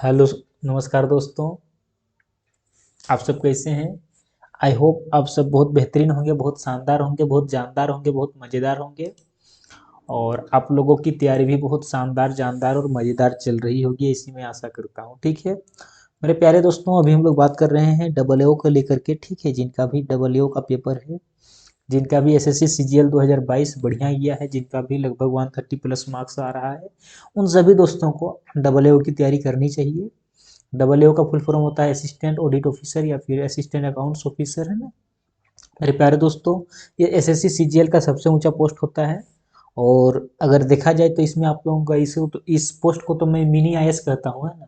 Hello. नमस्कार दोस्तों। आप सब कैसे हैं? आई होप आप सब बहुत बेहतरीन होंगे, बहुत शानदार होंगे, बहुत जानदार होंगे, बहुत मज़ेदार होंगे। और आप लोगों की तैयारी भी बहुत शानदार, जानदार और मज़ेदार चल रही होगी, ऐसी मैं आशा करता हूँ। ठीक है मेरे प्यारे दोस्तों, अभी हम लोग बात कर रहे हैं डबल ए को लेकर के। ठीक है, जिनका भी डबल ए का पेपर है, जिनका भी एसएससी सीजीएल 2022 बढ़िया गया है, जिनका भी लगभग 130 प्लस मार्क्स आ रहा है, उन सभी दोस्तों को डबल ए की तैयारी करनी चाहिए। डबल ए का फुल फॉर्म होता है असिस्टेंट ऑडिट ऑफिसर या फिर असिस्टेंट अकाउंट्स ऑफिसर, है ना मेरे प्यारे दोस्तों। ये एसएससी सीजीएल का सबसे ऊंचा पोस्ट होता है। और अगर देखा जाए तो इसमें आप लोगों का इस पोस्ट को तो मैं मिनी आईएएस कहता हूँ, है ना।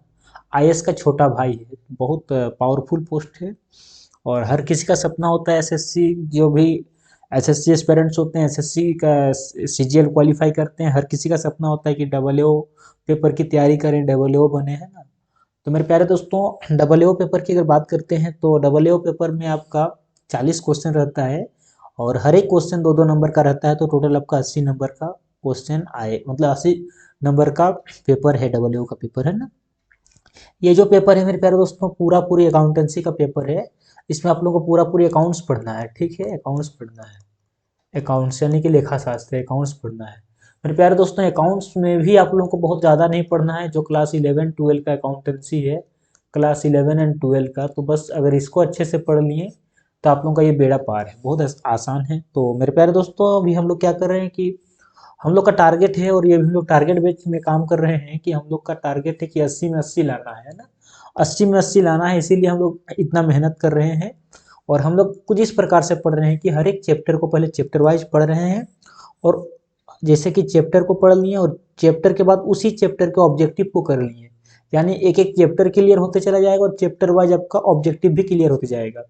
आईएएस का छोटा भाई है, बहुत पावरफुल पोस्ट है। और हर किसी का सपना होता है एसएससी, जो भी एसएससी एस्पिरेंट्स होते हैं, एसएससी का सीजीएल क्वालिफाई करते हैं, हर किसी का सपना होता है कि डबल ए पेपर की तैयारी करें, डबल ए बने, है ना। तो मेरे प्यारे दोस्तों, डबल ए पेपर की अगर बात करते हैं तो डबल ए पेपर में आपका 40 क्वेश्चन रहता है। और हर एक क्वेश्चन दो दो नंबर का रहता है, तो टोटल आपका 80 नंबर का क्वेश्चन आए, मतलब 80 नंबर का पेपर है, डबल ए का पेपर, है ना। ये जो पेपर है मेरे प्यारे दोस्तों, पूरा पूरी अकाउंटेंसी का पेपर है। इसमें आप लोगों को पूरा पूरी अकाउंट्स पढ़ना है। ठीक है, अकाउंट्स पढ़ना है, अकाउंट्स यानी कि लेखा शास्त्र, अकाउंट्स पढ़ना है। मेरे प्यारे दोस्तों, अकाउंट्स में भी आप लोगों को बहुत ज़्यादा नहीं पढ़ना है। जो क्लास 11 12 का अकाउंटेंसी है, क्लास 11 एंड 12 का, तो बस अगर इसको अच्छे से पढ़ लिए तो आप लोगों का ये बेड़ा पार है, बहुत आसान है। तो मेरे प्यारे दोस्तों, अभी हम लोग क्या कर रहे हैं कि हम लोग का टारगेट है, और ये भी हम लोग टारगेट बेस में काम कर रहे हैं कि हम लोग का टारगेट है कि 80 में 80 लाना है ना। 80 में 80 लाना है, इसीलिए हम लोग इतना मेहनत कर रहे हैं। और हम लोग कुछ इस प्रकार से पढ़ रहे हैं कि हर एक चैप्टर को पहले चैप्टर वाइज पढ़ रहे हैं। और जैसे कि चैप्टर को पढ़ लिए और चैप्टर के बाद उसी चैप्टर के ऑब्जेक्टिव को कर लिए, यानी एक एक चैप्टर क्लियर होते चला जाएगा और चैप्टर वाइज आपका ऑब्जेक्टिव भी क्लियर होते जाएगा।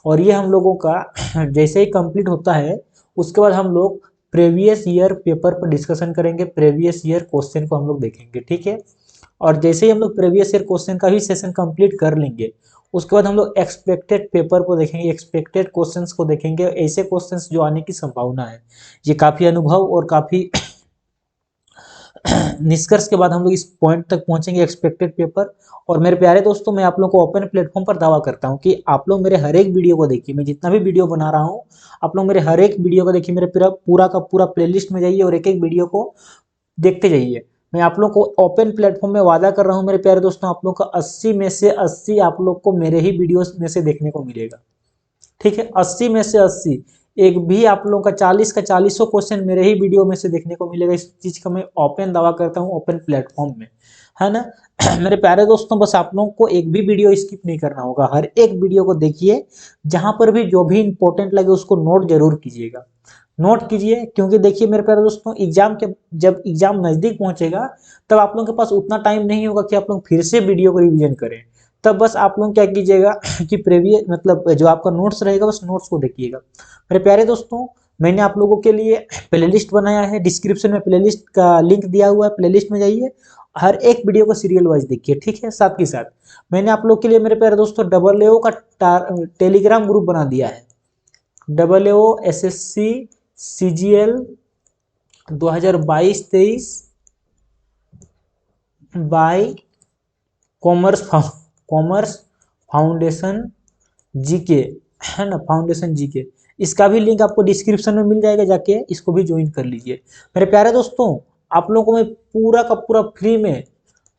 और ये हम लोगों का जैसे ही कंप्लीट होता है, उसके बाद हम लोग प्रीवियस ईयर पेपर पर डिस्कशन करेंगे, प्रीवियस ईयर क्वेश्चन को हम लोग देखेंगे। ठीक है, और जैसे ही हम लोग प्रीवियस ईयर क्वेश्चन का भी सेशन कंप्लीट कर लेंगे, उसके बाद हम लोग एक्सपेक्टेड पेपर को देखेंगे, एक्सपेक्टेड क्वेश्चंस को देखेंगे, ऐसे क्वेश्चंस जो आने की संभावना है। ये काफ़ी अनुभव और काफ़ी निष्कर्ष के बाद हम लोग इस पॉइंट तक पहुंचेंगे, एक्सपेक्टेड पेपर। और मेरे प्यारे दोस्तों, मैं आप लोगों को ओपन प्लेटफॉर्म पर दावा करता हूं कि आप लोग मेरे हर एक वीडियो को देखिए। मैं जितना भी वीडियो बना रहा हूं, आप लोग मेरे हर एक वीडियो को देखिए, मेरे पूरा का पूरा प्लेलिस्ट में जाइए और एक एक वीडियो को देखते जाइए। मैं आप लोग को ओपन प्लेटफॉर्म में वादा कर रहा हूं मेरे प्यारे दोस्तों, आप लोग का 80 में से 80 आप लोग को मेरे ही वीडियोस में से देखने को मिलेगा। ठीक है, 80 में से 80, एक भी आप लोगों का 40 का 40 क्वेश्चन मेरे ही वीडियो में से देखने को मिलेगा। इस चीज का मैं ओपन दावा करता हूँ, ओपन प्लेटफॉर्म में, है ना। मेरे प्यारे दोस्तों, बस आप लोगों को एक भी वीडियो स्किप नहीं करना होगा, हर एक वीडियो को देखिए। जहां पर भी जो भी इंपॉर्टेंट लगे उसको नोट जरूर कीजिएगा, नोट कीजिए। क्योंकि देखिए मेरे प्यारे दोस्तों, जब एग्जाम नजदीक पहुंचेगा, तब आप लोगों के पास उतना टाइम नहीं होगा कि आप लोग फिर से वीडियो को रिवीजन करें। तब बस आप लोग क्या कीजिएगा कि प्रीवियस मतलब जो आपका नोट्स रहेगा, बस नोट्स को देखिएगा। मेरे प्यारे दोस्तों, मैंने आप लोगों के लिए प्लेलिस्ट बनाया है, डिस्क्रिप्शन में प्लेलिस्ट का लिंक दिया हुआ है, प्लेलिस्ट में जाइए, हर एक वीडियो को सीरियल वाइज देखिए। ठीक है, साथ के साथ मैंने आप लोग के लिए मेरे प्यारे दोस्तों डबल ए का टेलीग्राम ग्रुप बना दिया है। Double A S S C CGL 2022-23 by commerce commerce foundation GK, है ना, फाउंडेशन जीके। इसका भी लिंक आपको डिस्क्रिप्शन में मिल जाएगा, जाके इसको भी ज्वाइन कर लीजिए। मेरे प्यारे दोस्तों, आप लोगों को मैं पूरा का पूरा फ्री में,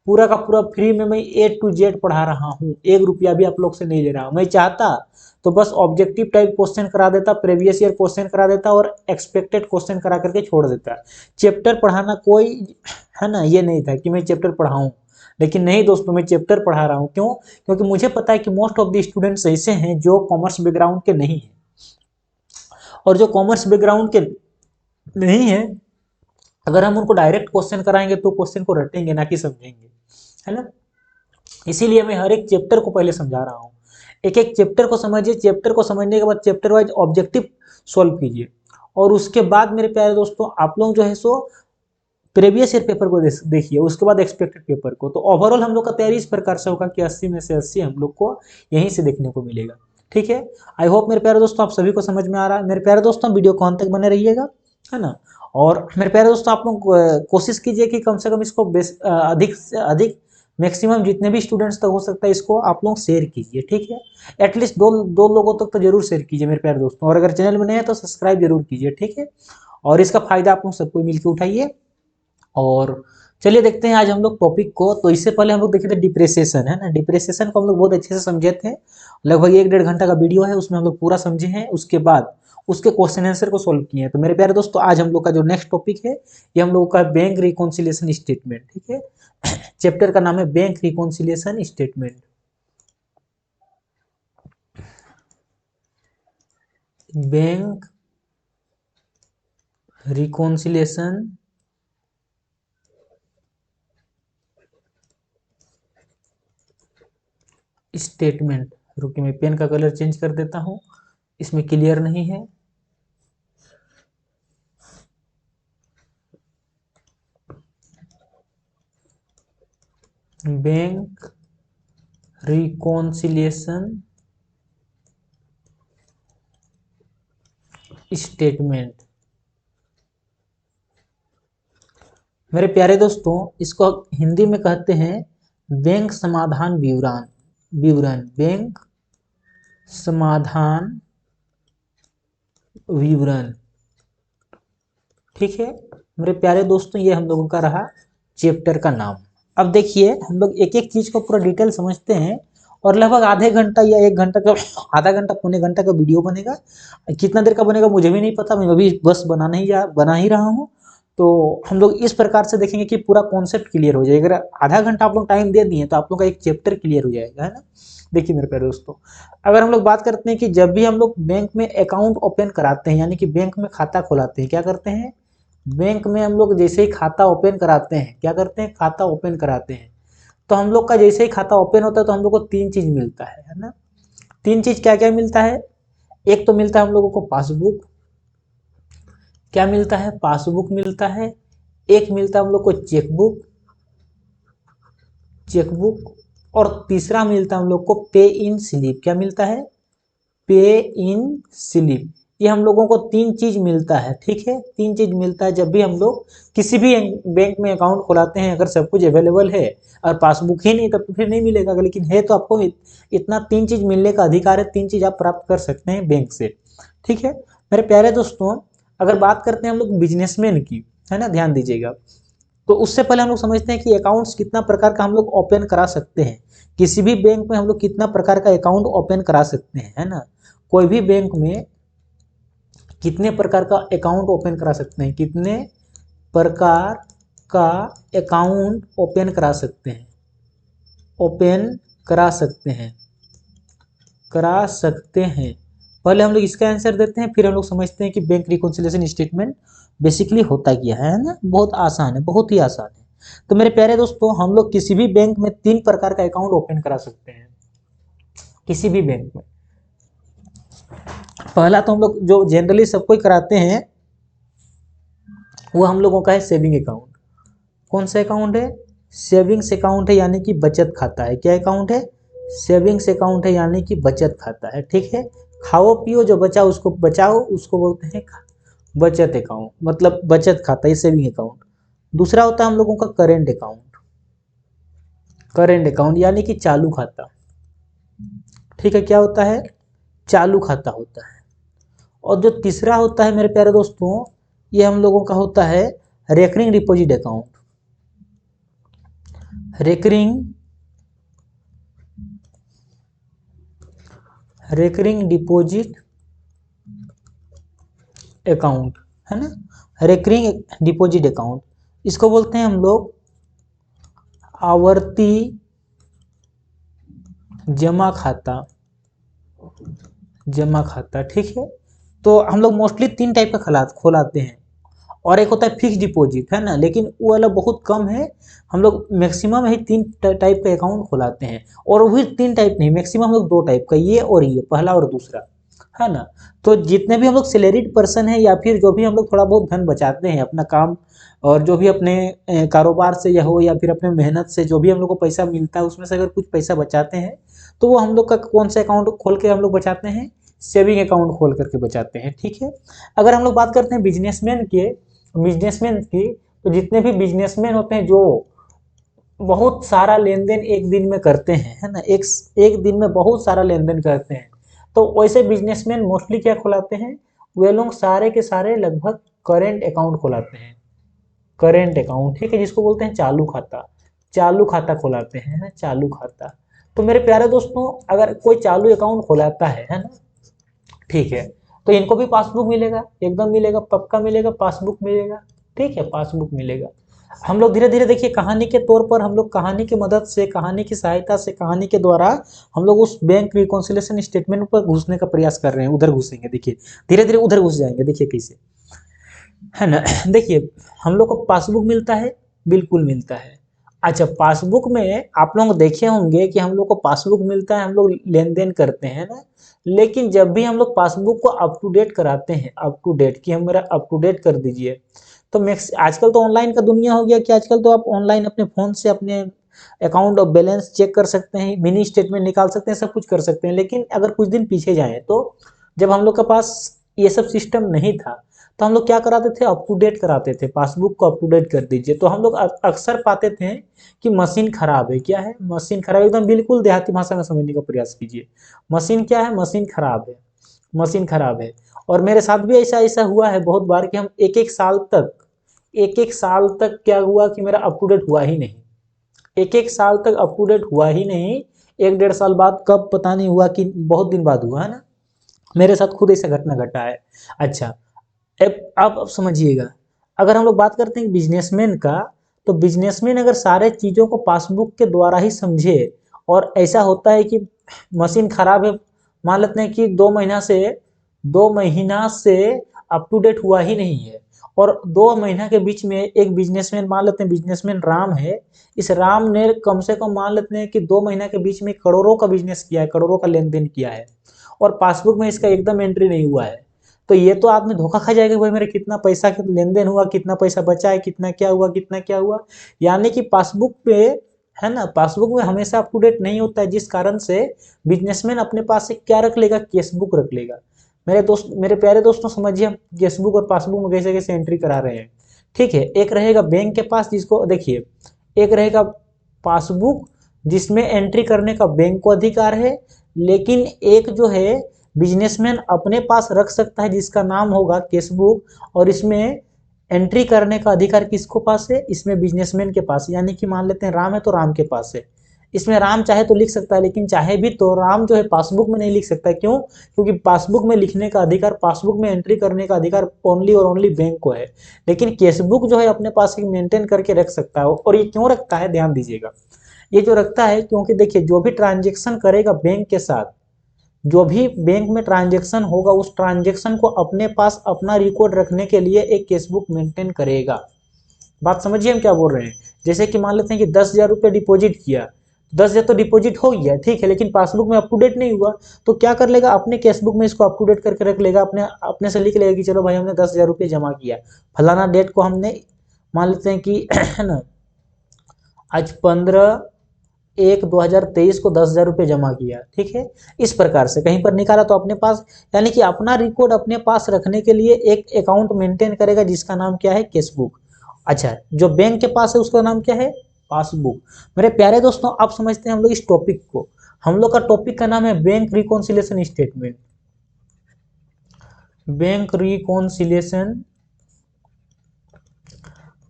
पूरा का पूरा फ्री में मैं ए टू जेड पढ़ा रहा हूँ, 1 रुपया भी आप लोग से नहीं ले रहा हूँ। मैं चाहता तो बस ऑब्जेक्टिव टाइप क्वेश्चन करा देता, प्रीवियस ईयर क्वेश्चन करा देता और एक्सपेक्टेड क्वेश्चन करा करके छोड़ देता। चैप्टर पढ़ाना कोई, है ना, ये नहीं था कि मैं चैप्टर पढ़ाऊँ। लेकिन नहीं दोस्तों, मैं चैप्टर पढ़ा रहा हूँ। क्यों? क्योंकि मुझे पता है कि मोस्ट ऑफ द स्टूडेंट्स ऐसे हैं जो कॉमर्स बैकग्राउंड के नहीं हैं, और जो कॉमर्स बैकग्राउंड के नहीं है, अगर हम उनको डायरेक्ट क्वेश्चन कराएंगे तो क्वेश्चन को रटेंगे ना कि समझेंगे, है ना। इसीलिए मैं हर एक चैप्टर को पहले समझा रहा हूँ। एक एक चैप्टर को समझिए, चैप्टर को समझने के बाद चैप्टर वाइज ऑब्जेक्टिव सॉल्व कीजिए। और उसके बाद मेरे प्यारे दोस्तों, आप लोग जो है सो प्रीवियस ईयर पेपर को देखिए, उसके बाद एक्सपेक्टेड पेपर को। तो ओवरऑल हम लोग का तैयारी इस प्रकार से होगा कि 80 में से 80 हम लोग को यहीं से देखने को मिलेगा। ठीक है, आई होप मेरे प्यारे दोस्तों आप सभी को समझ में आ रहा है। मेरे प्यारे दोस्तों, वीडियो को अंत तक बने रहिएगा, है ना। और मेरे प्यारे दोस्तों, आप लोग कोशिश कीजिए कि कम से कम इसको अधिक से अधिक मैक्सिमम जितने भी स्टूडेंट्स तक हो सकता है इसको आप लोग शेयर कीजिए, ठीक है। एटलीस्ट दो दो लोगों तक तो जरूर शेयर कीजिए मेरे प्यारे दोस्तों, और अगर चैनल में नए हैं तो सब्सक्राइब जरूर कीजिए, ठीक है। और इसका फायदा आप लोग सबको मिलकर उठाइए। और चलिए देखते हैं आज हम लोग टॉपिक को। तो इससे पहले हम लोग देखे थे डिप्रेसिएशन, है ना। डिप्रेसिएशन को हम लोग बहुत अच्छे से समझे थे, लगभग 1-1.5 घंटा का वीडियो है, उसमें हम लोग पूरा समझे हैं। उसके बाद उसके क्वेश्चन आंसर को सॉल्व किए हैं। तो मेरे प्यारे दोस्तों आज हम लोग का जो नेक्स्ट टॉपिक है ये हम लोग का बैंक रिकॉन्सिलिएशन स्टेटमेंट, ठीक है। चैप्टर का नाम है bank reconciliation statement. Bank reconciliation statement. रुकिए मैं पेन का कलर चेंज कर देता हूं, इसमें क्लियर नहीं है। Bank reconciliation statement. मेरे प्यारे दोस्तों इसको हिंदी में कहते हैं बैंक समाधान विवरण। बैंक समाधान विवरण, ठीक है। मेरे प्यारे दोस्तों ये हम लोगों का रहा चैप्टर का नाम। अब देखिए हम लोग एक एक चीज को पूरा डिटेल समझते हैं, और लगभग आधे घंटा या 1 घंटा का, आधा घंटा पौने घंटा का वीडियो बनेगा। कितना देर का बनेगा मुझे भी नहीं पता, मैं अभी बस बना ही रहा हूँ। तो हम लोग इस प्रकार से देखेंगे कि पूरा कॉन्सेप्ट क्लियर हो जाएगा। अगर आधा घंटा आप लोग टाइम दे दिए तो आप लोग का एक चैप्टर क्लियर हो जाएगा, है ना। देखिए मेरे प्यारे दोस्तों, अगर हम लोग बात करते हैं कि जब भी हम लोग बैंक में अकाउंट ओपन कराते हैं, यानी कि बैंक में खाता खोलाते हैं, क्या करते हैं, बैंक में हम लोग जैसे ही खाता ओपन कराते हैं, क्या करते हैं, खाता ओपन कराते हैं। तो हम लोग का जैसे ही खाता ओपन होता है तो हम लोग को 3 चीज मिलता है ना। 3 चीज क्या क्या मिलता है। एक तो मिलता है हम लोगों को पासबुक। क्या मिलता है, पासबुक मिलता है। एक मिलता है हम लोग को चेकबुक, और तीसरा मिलता है हम लोग को पे इन स्लिप। क्या मिलता है, पे इन स्लिप। ये हम लोगों को 3 चीज मिलता है, ठीक है। 3 चीज मिलता है जब भी हम लोग किसी भी बैंक में अकाउंट खुलाते हैं। अगर सब कुछ अवेलेबल है और पासबुक ही नहीं तब तो फिर नहीं मिलेगा, लेकिन है तो आपको इतना 3 चीज मिलने का अधिकार है। 3 चीज आप प्राप्त कर सकते हैं बैंक से, ठीक है। मेरे प्यारे दोस्तों अगर बात करते हैं हम लोग बिजनेसमैन की, है ना, ध्यान दीजिएगा। तो उससे पहले हम लोग समझते हैं कि अकाउंट्स कितना प्रकार का हम लोग ओपन करा सकते हैं। किसी भी बैंक में हम लोग कितना प्रकार का अकाउंट ओपन करा सकते हैं, है ना। कोई भी बैंक में कितने प्रकार का अकाउंट ओपन करा सकते हैं, कितने प्रकार का अकाउंट ओपन करा सकते हैं, ओपन करा सकते हैं, करा सकते हैं। पहले हम लोग इसका आंसर देते हैं, फिर हम लोग समझते हैं कि बैंक रिकॉन्सिलिएशन स्टेटमेंट बेसिकली होता क्या है ना। बहुत आसान है, बहुत ही आसान है। तो मेरे प्यारे दोस्तों हम लोग किसी भी बैंक में 3 प्रकार का अकाउंट ओपन करा सकते हैं, किसी भी बैंक में। पहला तो हम लोग जो जनरली सबको कराते हैं वो हम लोगों का है सेविंग अकाउंट। कौन सा अकाउंट है, सेविंग्स अकाउंट है, यानी कि बचत खाता है। क्या अकाउंट है, सेविंग्स अकाउंट है, यानी कि बचत खाता है, ठीक है। खाओ पियो जो बचा उसको बचाओ, उसको बोलते हैं बचत अकाउंट, मतलब बचत खाता, ये सेविंग अकाउंट। दूसरा होता है हम लोगों का करेंट अकाउंट, करेंट अकाउंट यानी कि चालू खाता, ठीक है। क्या होता है, चालू खाता होता है। और जो तीसरा होता है मेरे प्यारे दोस्तों ये हम लोगों का होता है recurring deposit account. Recurring deposit account, है ना। रेकरिंग डिपॉजिट अकाउंट इसको बोलते हैं हम लोग आवर्ती जमा खाता, जमा खाता, ठीक है। तो हम लोग मोस्टली 3 टाइप का खोलाते हैं। और एक होता है फिक्स डिपॉजिट, है ना, लेकिन वो वाला बहुत कम है। हम लोग मैक्सिमम ही 3 टाइप का अकाउंट खोलाते हैं, और वो भी 3 टाइप नहीं, मैक्सिमम हम लोग 2 टाइप का, ये और ये, पहला और दूसरा, है ना। तो जितने भी हम लोग सैलरीड पर्सन है, या फिर जो भी हम लोग थोड़ा बहुत धन बचाते हैं अपना काम, और जो भी अपने कारोबार से या हो, या फिर अपने मेहनत से जो भी हम लोग को पैसा मिलता है उसमें से अगर कुछ पैसा बचाते हैं तो वो हम लोग का कौन सा अकाउंट खोल के हम लोग बचाते हैं, सेविंग अकाउंट खोल करके बचाते हैं, ठीक है। अगर हम लोग बात करते हैं बिजनेसमैन की, तो जितने भी बिजनेसमैन होते हैं जो बहुत सारा लेन देन एक दिन में करते हैं, है ना, एक एक दिन में बहुत सारा लेन देन करते हैं। तो वैसे बिजनेसमैन मोस्टली क्या खुलाते हैं, वे लोग सारे के सारे लगभग करेंट अकाउंट खुलाते हैं, करेंट अकाउंट, ठीक है, जिसको बोलते हैं चालू खाता, चालू खाता खुलाते हैं, है ना, चालू खाता। तो मेरे प्यारे दोस्तों, अगर कोई चालू अकाउंट खुलाता है ना, ठीक है, तो इनको भी पासबुक मिलेगा, एकदम मिलेगा, पक्का मिलेगा, पासबुक मिलेगा, ठीक है, पासबुक मिलेगा। हम लोग धीरे धीरे देखिए कहानी के तौर पर, हम लोग कहानी की मदद से, कहानी की सहायता से, कहानी के द्वारा हम लोग उस बैंक रिकॉन्सिलेशन स्टेटमेंट पर घुसने का प्रयास कर रहे हैं, उधर घुसेंगे, देखिए धीरे धीरे उधर घुस जाएंगे, देखिए कैसे, है ना। देखिए हम लोग को पासबुक मिलता है, बिल्कुल मिलता है। अच्छा, पासबुक में आप लोग देखे होंगे कि हम लोग को पासबुक मिलता है, हम लोग लेन देन करते हैं ना, लेकिन जब भी हम लोग पासबुक को अप टू डेट कराते हैं, अप टू डेट कि हम मेरा अप टू डेट कर दीजिए, तो मैक्स आजकल तो ऑनलाइन का दुनिया हो गया कि आजकल तो आप ऑनलाइन अपने फ़ोन से अपने अकाउंट और बैलेंस चेक कर सकते हैं, मिनी स्टेटमेंट निकाल सकते हैं, सब कुछ कर सकते हैं। लेकिन अगर कुछ दिन पीछे जाएँ तो जब हम लोग के पास ये सब सिस्टम नहीं था, तो हम लोग क्या कराते थे, अप टू डेट कराते थे, पासबुक को अप टू डेट कर दीजिए। तो हम लोग अक्सर पाते थे कि मशीन खराब है, क्या है, मशीन खराब, एकदम बिल्कुल देहाती भाषा में समझने का प्रयास कीजिए। मशीन क्या है, मशीन खराब है, मशीन खराब है। और मेरे साथ भी ऐसा ऐसा हुआ है बहुत बार कि हम एक एक साल तक, एक एक साल तक क्या हुआ कि मेरा अप टू डेट हुआ ही नहीं, एक एक साल तक अप टू डेट हुआ ही नहीं। एक डेढ़ साल बाद कब पता नहीं हुआ, कि बहुत दिन बाद हुआ, है ना, मेरे साथ खुद ऐसा घटना घटा है। अच्छा, अब समझिएगा, अगर हम लोग बात करते हैं बिजनेसमैन का, तो बिजनेसमैन अगर सारे चीज़ों को पासबुक के द्वारा ही समझे, और ऐसा होता है कि मशीन खराब है, मान लेते हैं कि 2 महीना से अप टू डेट हुआ ही नहीं है, और 2 महीना के बीच में एक बिजनेसमैन, मान लेते हैं बिजनेसमैन राम है, इस राम ने कम से कम मान लेते हैं कि 2 महीना के बीच में करोड़ों का बिजनेस किया है, करोड़ों का लेन देन किया है, और पासबुक में इसका एकदम एंट्री नहीं हुआ है। तो ये तो आदमी धोखा खा जाएगा, भाई मेरा कितना पैसा लेन देन हुआ, कितना पैसा बचा है, कितना क्या हुआ, कितना क्या हुआ। यानी कि पासबुक पे, है ना, पासबुक में हमेशा अप टू डेट नहीं होता है, जिस कारण से बिजनेसमैन अपने पास से क्या रख लेगा, केसबुक रख लेगा। मेरे दोस्त, मेरे प्यारे दोस्तों, समझिए हम केसबुक और पासबुक में कैसे कैसे एंट्री करा रहे हैं, ठीक है। एक रहेगा बैंक के पास, जिसको देखिए, एक रहेगा पासबुक जिसमें एंट्री करने का बैंक को अधिकार है, लेकिन एक जो है बिजनेसमैन अपने पास रख सकता है, जिसका नाम होगा केसबुक, और इसमें एंट्री करने का अधिकार किसको पास है, इसमें बिजनेसमैन के पास। यानी कि मान लेते हैं राम है तो राम के पास है, इसमें राम चाहे तो लिख सकता है, लेकिन चाहे भी तो राम जो है पासबुक में नहीं लिख सकता। क्यों? क्योंकि पासबुक में लिखने का अधिकार, पासबुक में एंट्री करने का अधिकार ओनली और ओनली बैंक को है, लेकिन केसबुक जो है अपने पास एक मेंटेन करके रख सकता है। और ये क्यों रखता है, ध्यान दीजिएगा, ये जो रखता है, क्योंकि देखिए जो भी ट्रांजेक्शन करेगा बैंक के साथ, जो भी बैंक में ट्रांजैक्शन होगा, उस ट्रांजैक्शन को अपने पास अपना रिकॉर्ड रखने के लिए एक केसबुक मेंटेन करेगा। बात समझिए हम क्या बोल रहे हैं। जैसे कि मान लेते हैं कि 10,000 रुपये डिपॉजिट किया, 10,000 तो डिपॉजिट हो गया, ठीक है, लेकिन पासबुक में अप टू डेट नहीं हुआ, तो क्या कर लेगा, अपने केसबुक में इसको अप टू डेट करके रख लेगा, अपने अपने से लिख लेगा कि चलो भाई हमने 10,000 रुपये जमा किया, फलाना डेट को हमने, मान लेते हैं कि है ना, आज 15/1/2023 को 10,000 रुपये जमा किया, ठीक है। इस प्रकार से कहीं पर निकाला तो अपने पास, यानी कि अपना रिकॉर्ड अपने पास रखने के लिए एक अकाउंट मेंटेन करेगा, जिसका नाम क्या है, केसबुक। अच्छा, जो बैंक के पास है उसका नाम क्या है, पासबुक। मेरे प्यारे दोस्तों, आप समझते हैं हम लोग इस टॉपिक को, हम लोग का टॉपिक का नाम है bank reconciliation statement, bank reconciliation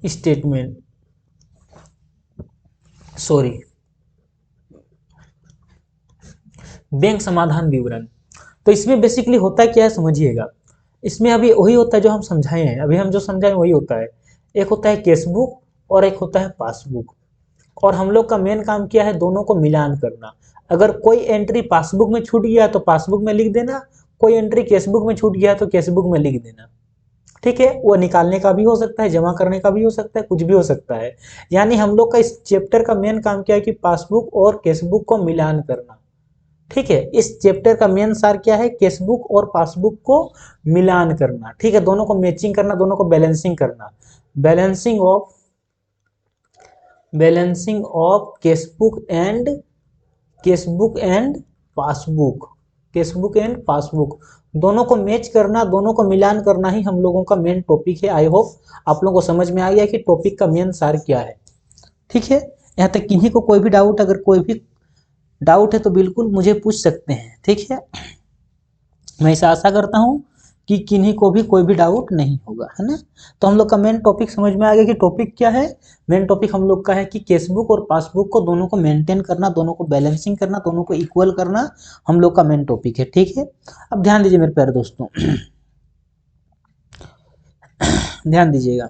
statement, sorry, bank समाधान विवरण। तो इसमें बेसिकली होता क्या है, समझिएगा, इसमें अभी वही होता है जो हम समझाए हैं, अभी हम जो समझाए वही होता है। एक होता है केसबुक और एक होता है पासबुक, और हम लोग का मेन काम क्या है, दोनों को मिलान करना। अगर कोई एंट्री पासबुक में छूट गया तो पासबुक में लिख देना, कोई एंट्री केसबुक में छूट गया तो केसबुक में लिख देना, ठीक है। वो निकालने का भी हो सकता है, जमा करने का भी हो सकता है, कुछ भी हो सकता है। यानी हम लोग का इस चैप्टर का मेन काम क्या है कि पासबुक और केसबुक को मिलान करना, ठीक है। इस चैप्टर का मेन सार क्या है, केसबुक और पासबुक को मिलान करना, ठीक है, दोनों को मैचिंग करना, दोनों को बैलेंसिंग करना, balancing of casebook and passbook, casebook and passbook, दोनों को मैच करना, दोनों को मिलान करना ही हम लोगों का मेन टॉपिक है। आई होप आप लोगों को समझ में आ गया कि टॉपिक का मेन सार क्या है, ठीक है। यहाँ तक किन्हीं को कोई भी डाउट, अगर कोई भी डाउट है तो बिल्कुल मुझे पूछ सकते हैं, ठीक है। मैं ऐसा आशा करता हूँ कि किन्हीं को भी कोई भी डाउट नहीं होगा, है ना। तो हम लोग का मेन टॉपिक समझ में आ गया कि टॉपिक क्या है। मेन टॉपिक हम लोग का है कि केसबुक और पासबुक को दोनों को मेंटेन करना, दोनों को बैलेंसिंग करना, दोनों को इक्वल करना हम लोग का मेन टॉपिक है, ठीक है। अब ध्यान दीजिए मेरे प्यारे दोस्तों, ध्यान दीजिएगा।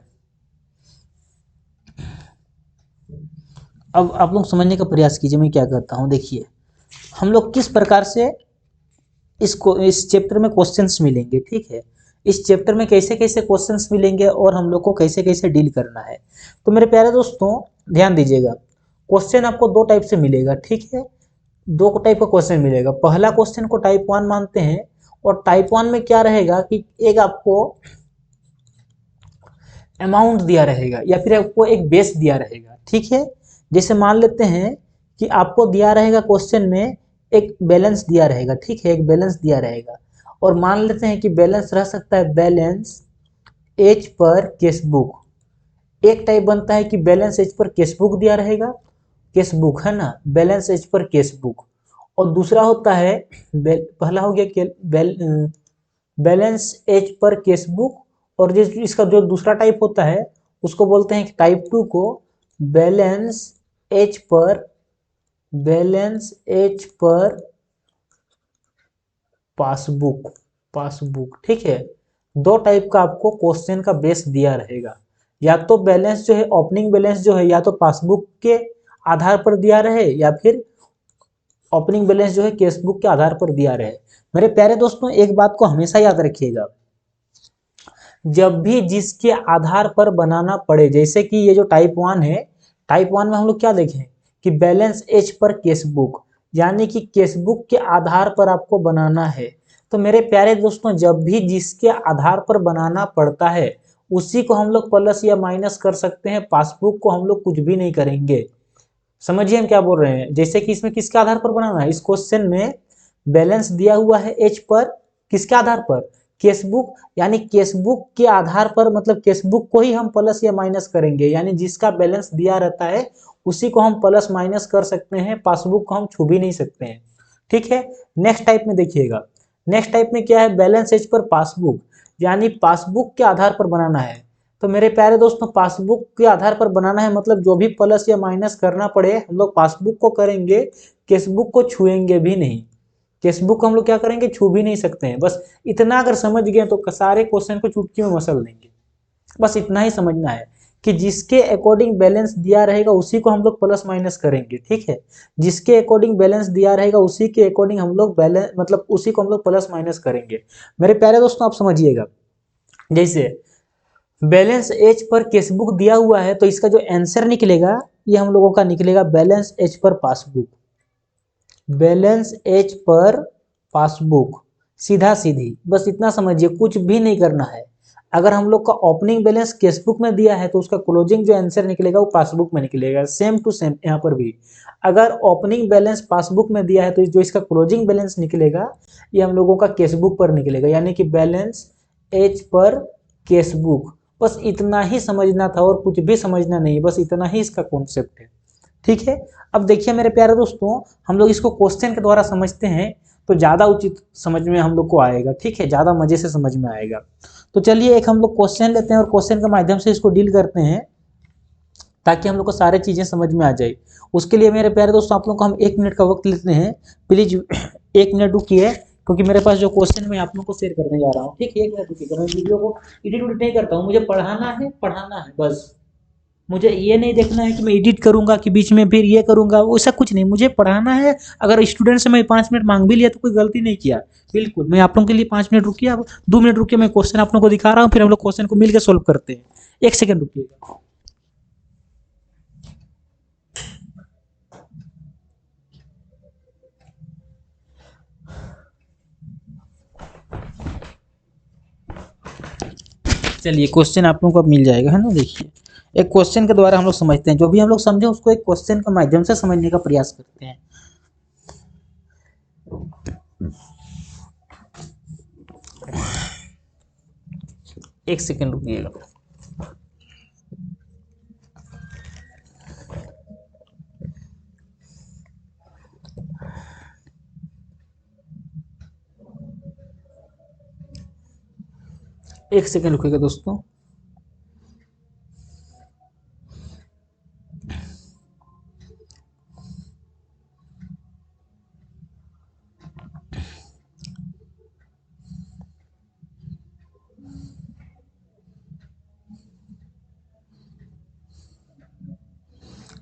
अब आप लोग समझने का प्रयास कीजिए मैं क्या कहता हूँ। देखिए हम लोग किस प्रकार से इस चैप्टर में क्वेश्चंस मिलेंगे, ठीक है। इस चैप्टर में कैसे कैसे क्वेश्चंस मिलेंगे और हम लोग को कैसे कैसे डील करना है। तो मेरे प्यारे दोस्तों ध्यान दीजिएगा, क्वेश्चन आपको दो टाइप से मिलेगा, ठीक है। दो टाइप का क्वेश्चन मिलेगा। पहला क्वेश्चन को टाइप 1 मानते हैं, और टाइप 1 में क्या रहेगा कि एक आपको अमाउंट दिया रहेगा या फिर आपको एक बेस दिया रहेगा, ठीक है। जैसे मान लेते हैं कि आपको दिया रहेगा क्वेश्चन में एक बैलेंस दिया रहेगा, ठीक है, एक बैलेंस दिया रहेगा। और मान लेते हैं कि बैलेंस रह सकता है बैलेंस एज पर केसबुक। एक टाइप बनता है कि बैलेंस एज पर केसबुक दिया रहेगा, केसबुक है ना, बैलेंस एज पर केसबुक। और दूसरा होता है पहला हो गया बैलेंस एज पर केसबुक, और जिस इसका जो दूसरा टाइप होता है उसको बोलते हैं टाइप 2 को balance as per passbook, passbook, ठीक है। दो टाइप का आपको क्वेश्चन का बेस दिया रहेगा। या तो बैलेंस जो है, ओपनिंग बैलेंस जो है, या तो पासबुक के आधार पर दिया रहे, या फिर ओपनिंग बैलेंस जो है केसबुक के आधार पर दिया रहे। मेरे प्यारे दोस्तों एक बात को हमेशा याद रखिएगा, जब भी जिसके आधार पर बनाना पड़े, जैसे कि ये जो टाइप 1 है, टाइप 1 में हम लोग क्या देखें कि बैलेंस एज पर केसबुक, यानी कि केसबुक के आधार पर आपको बनाना है। तो मेरे प्यारे दोस्तों जब भी जिसके आधार पर बनाना पड़ता है उसी को हम लोग प्लस या माइनस कर सकते हैं, पासबुक को हम लोग कुछ भी नहीं करेंगे। समझिए हम क्या बोल रहे हैं। जैसे कि इसमें किसके आधार पर बनाना है, इस क्वेश्चन में बैलेंस दिया हुआ है एच पर, किसके आधार पर, केसबुक, यानी केसबुक के आधार पर, मतलब केसबुक को ही हम प्लस या माइनस करेंगे, यानी जिसका बैलेंस दिया रहता है उसी को हम प्लस माइनस कर सकते हैं, पासबुक को हम छू भी नहीं सकते हैं, ठीक है। नेक्स्ट टाइप में देखिएगा, नेक्स्ट टाइप में क्या है, बैलेंस एज पर पासबुक, यानी पासबुक के आधार पर बनाना है। तो मेरे प्यारे दोस्तों पासबुक के आधार पर बनाना है, मतलब जो भी प्लस या माइनस करना पड़े हम लोग पासबुक को करेंगे, केसबुक को छुएंगे भी नहीं। केसबुक को हम लोग क्या करेंगे, छू भी नहीं सकते हैं। बस इतना अगर समझ गए तो सारे क्वेश्चन को चुटकी में मसल देंगे। बस इतना ही समझना है कि जिसके अकॉर्डिंग बैलेंस दिया रहेगा उसी को हम लोग प्लस माइनस करेंगे, ठीक है। जिसके अकॉर्डिंग बैलेंस दिया रहेगा उसी के अकॉर्डिंग हम लोग बैलेंस, मतलब उसी को हम लोग प्लस माइनस करेंगे। मेरे प्यारे दोस्तों आप समझिएगा, जैसे बैलेंस एज पर केसबुक दिया हुआ है तो इसका जो आंसर निकलेगा ये हम लोगों का निकलेगा balance as per passbook, balance as per passbook, सीधा सीधी। बस इतना समझिए, कुछ भी नहीं करना है। अगर हम लोग का ओपनिंग बैलेंस केसबुक में दिया है तो उसका क्लोजिंग जो आंसर निकलेगा वो पासबुक में निकलेगा, सेम टू सेम यहाँ पर भी। अगर ओपनिंग बैलेंस पासबुक में दिया है तो जो इसका क्लोजिंग बैलेंस निकलेगा ये हम लोगों का केसबुक पर निकलेगा, यानी कि बैलेंस एज पर केसबुक। बस इतना ही समझना था और कुछ भी समझना नहीं, बस इतना ही इसका कॉन्सेप्ट है, ठीक है। अब देखिए मेरे प्यारे दोस्तों हम लोग इसको क्वेश्चन के द्वारा समझते हैं तो ज़्यादा उचित समझ में हम लोग को आएगा, ठीक है, ज़्यादा मज़े से समझ में आएगा। तो चलिए एक हम लोग क्वेश्चन लेते हैं और क्वेश्चन के माध्यम से इसको डील करते हैं ताकि हम लोग को सारी चीज़ें समझ में आ जाए। उसके लिए मेरे प्यारे दोस्तों आप लोग को हम 1 मिनट का वक्त लेते हैं, प्लीज 1 मिनट रुकिए, क्योंकि मेरे पास जो क्वेश्चन मैं आप लोग को शेयर करने जा रहा हूँ, ठीक है। 1 मिनट रुकिए, मैं वीडियो को एडिट उडिट नहीं करता हूँ, मुझे पढ़ाना है बस। मुझे ये नहीं देखना है कि मैं एडिट करूंगा कि बीच में फिर ये करूंगा, वैसा कुछ नहीं, मुझे पढ़ाना है। अगर स्टूडेंट से मैं 5 मिनट मांग भी लिया तो कोई गलती नहीं किया, बिल्कुल। मैं आप लोगों के लिए 5 मिनट रुकिए, अब 2 मिनट रुकिए, मैं क्वेश्चन आप लोगों को दिखा रहा हूँ, फिर हम लोग क्वेश्चन को मिलकर सोल्व करते हैं। 1 सेकंड रुकिएगा। चलिए क्वेश्चन आप लोगों को अब मिल जाएगा, है ना। देखिए एक क्वेश्चन के द्वारा हम लोग समझते हैं, जो भी हम लोग समझे उसको एक क्वेश्चन के माध्यम से समझने का प्रयास करते हैं। 1 सेकंड रुकिएगा। एक सेकेंड रुकिएगा दोस्तों।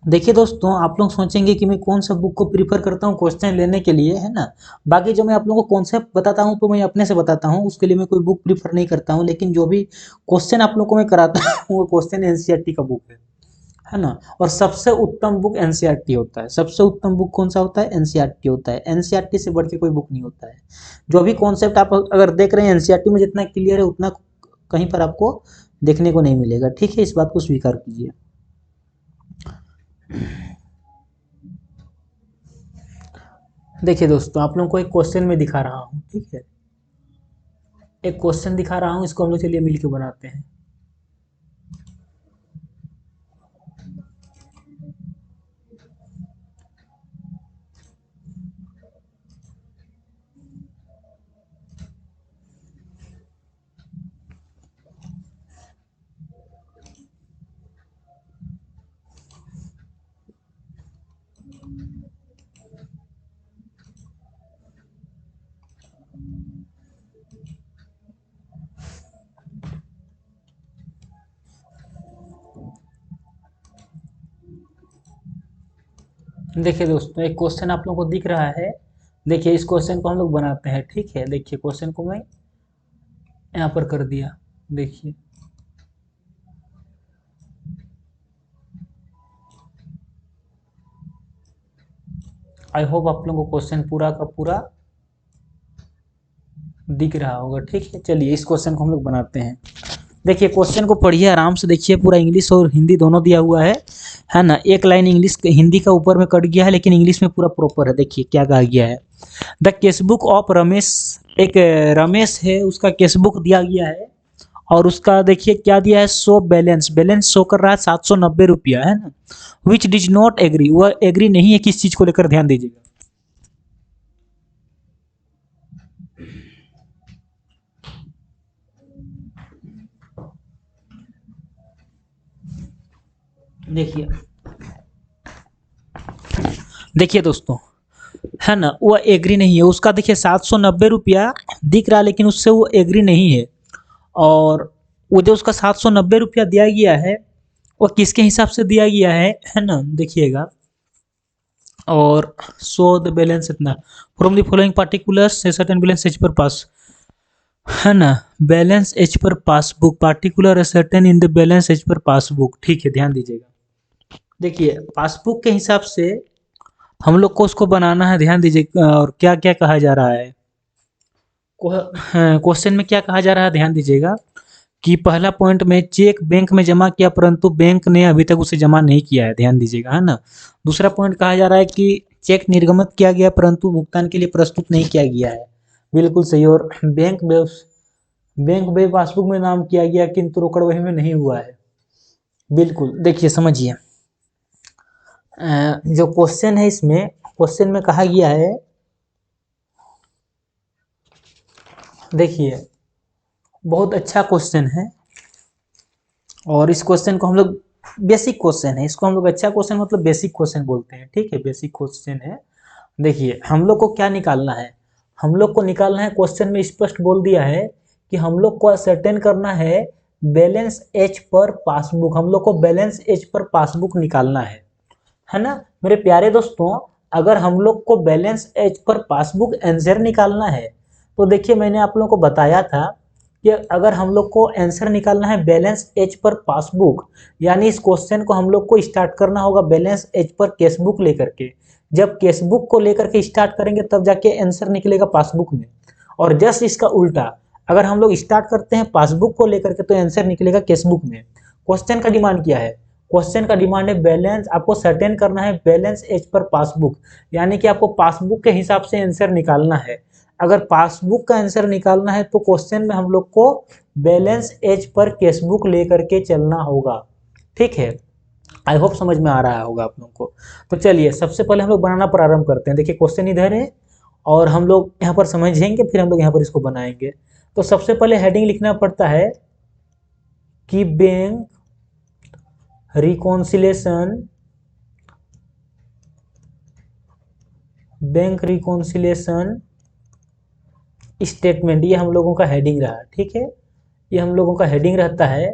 देखिए दोस्तों, आप लोग सोचेंगे कि मैं कौन सा बुक को प्रीफर करता हूँ क्वेश्चन लेने के लिए, है ना। बाकी जो मैं आप लोगों को कॉन्सेप्ट बताता हूँ तो मैं अपने से बताता हूँ, उसके लिए मैं कोई बुक प्रीफर नहीं करता हूँ। लेकिन जो भी क्वेश्चन आप लोग को मैं कराता हूँ वो क्वेश्चन एनसीईआरटी का बुक है ना। और सबसे उत्तम बुक एनसीईआरटी होता है। सबसे उत्तम बुक कौन सा होता है? एनसीईआरटी होता है। एनसीईआरटी से बढ़ के कोई बुक नहीं होता है। जो भी कॉन्सेप्ट आप अगर देख रहे हैं एनसीईआरटी में जितना क्लियर है उतना कहीं पर आपको देखने को नहीं मिलेगा। ठीक है, इस बात को स्वीकार कीजिए। देखिए दोस्तों, आप लोगों को एक क्वेश्चन में दिखा रहा हूँ, ठीक है। एक क्वेश्चन दिखा रहा हूँ, इसको हम लोग चलिए मिलकर बनाते हैं। देखिए दोस्तों, एक क्वेश्चन आप लोगों को दिख रहा है। देखिए, इस क्वेश्चन को हम लोग बनाते हैं, ठीक है। देखिए, क्वेश्चन को मैं यहाँ पर कर दिया। देखिए, आई होप आप लोगों को क्वेश्चन पूरा का पूरा दिख रहा होगा, ठीक है। चलिए, इस क्वेश्चन को हम लोग बनाते हैं। देखिए, क्वेश्चन को पढ़िए आराम से। देखिए, पूरा इंग्लिश और हिंदी दोनों दिया हुआ है ना। एक लाइन इंग्लिश हिंदी का ऊपर में कट गया है, लेकिन इंग्लिश में पूरा प्रॉपर है। देखिए क्या कहा गया है। द केसबुक ऑफ रमेश, एक रमेश है, उसका केसबुक दिया गया है। और उसका देखिए क्या दिया है, शो बैलेंस। बैलेंस शो कर रहा है 790 रुपया, है ना। विच डिज नॉट एग्री, वह एग्री नहीं है। किस चीज को लेकर, ध्यान दीजिएगा। देखिए, देखिए दोस्तों, है ना, वो एग्री नहीं है। उसका देखिए 790 रुपया दिख रहा है, लेकिन उससे वो एग्री नहीं है। और वो जो उसका 790 रुपया दिया गया है, वो किसके हिसाब से दिया गया है ना, देखिएगा। और शो द बैलेंस इतना from the following particulars a certain balance as per pass, है ना। Balance as per passbook, particular a certain in the balance as per passbook, ठीक है, ध्यान दीजिएगा। देखिए, पासबुक के हिसाब से हम लोग को उसको बनाना है, ध्यान दीजिए। और क्या क्या कहा जा रहा है क्वेश्चन में, क्या कहा जा रहा है, ध्यान दीजिएगा। कि पहला पॉइंट में चेक बैंक में जमा किया, परंतु बैंक ने अभी तक उसे जमा नहीं किया है, ध्यान दीजिएगा, है ना। दूसरा पॉइंट कहा जा रहा है कि चेक निर्गमित किया गया, परंतु भुगतान के लिए प्रस्तुत नहीं किया गया है। बिल्कुल सही। और बैंक बे पासबुक में नाम किया गया, किंतु रोकड़ वही में नहीं हुआ है। बिल्कुल। देखिए, समझिए, जो क्वेश्चन है, इसमें क्वेश्चन में कहा गया है, देखिए, बहुत अच्छा क्वेश्चन है। और इस क्वेश्चन को हम लोग बेसिक क्वेश्चन है, इसको हम लोग अच्छा क्वेश्चन मतलब बेसिक क्वेश्चन बोलते हैं, ठीक है। बेसिक क्वेश्चन है। देखिए, हम लोग को क्या निकालना है, हम लोग को निकालना है, क्वेश्चन में स्पष्ट बोल दिया है कि हम लोग को सर्टेन करना है बैलेंस एच पर पासबुक। हम लोग को बैलेंस एच पर पासबुक निकालना है ना मेरे प्यारे दोस्तों। अगर हम लोग को बैलेंस एच पर पासबुक आंसर निकालना है, तो देखिए, मैंने आप लोगों को बताया था कि अगर हम लोग को आंसर निकालना है बैलेंस एच पर पासबुक, यानी इस क्वेश्चन को हम लोग को स्टार्ट करना होगा बैलेंस एच पर केसबुक लेकर के। जब केसबुक को लेकर के स्टार्ट करेंगे तब जाके आंसर निकलेगा पासबुक में। और जस्ट इसका उल्टा, अगर हम लोग स्टार्ट करते हैं पासबुक को लेकर के तो आंसर निकलेगा केसबुक में। क्वेश्चन का डिमांड क्या है, क्वेश्चन का डिमांड है बैलेंस, आपको सर्टेन करना है बैलेंस एज पर पासबुक, यानी कि आपको पासबुक के हिसाब से आंसर निकालना है। अगर पासबुक का आंसर निकालना है तो क्वेश्चन में हम लोग को बैलेंस एज पर केसबुक लेकर के चलना होगा, ठीक है। आई होप समझ में आ रहा होगा आप लोगों को। तो चलिए, सबसे पहले हम लोग बनाना प्रारंभ करते हैं। देखिए, क्वेश्चन इधर है और हम लोग यहाँ पर समझेंगे, फिर हम लोग यहाँ पर इसको बनाएंगे। तो सबसे पहले हेडिंग लिखना पड़ता है कि बैंक रिकॉन्सिलेशन स्टेटमेंट, ये हम लोगों का हेडिंग रहा। ठीक है, ये हम लोगों का हेडिंग रहता है।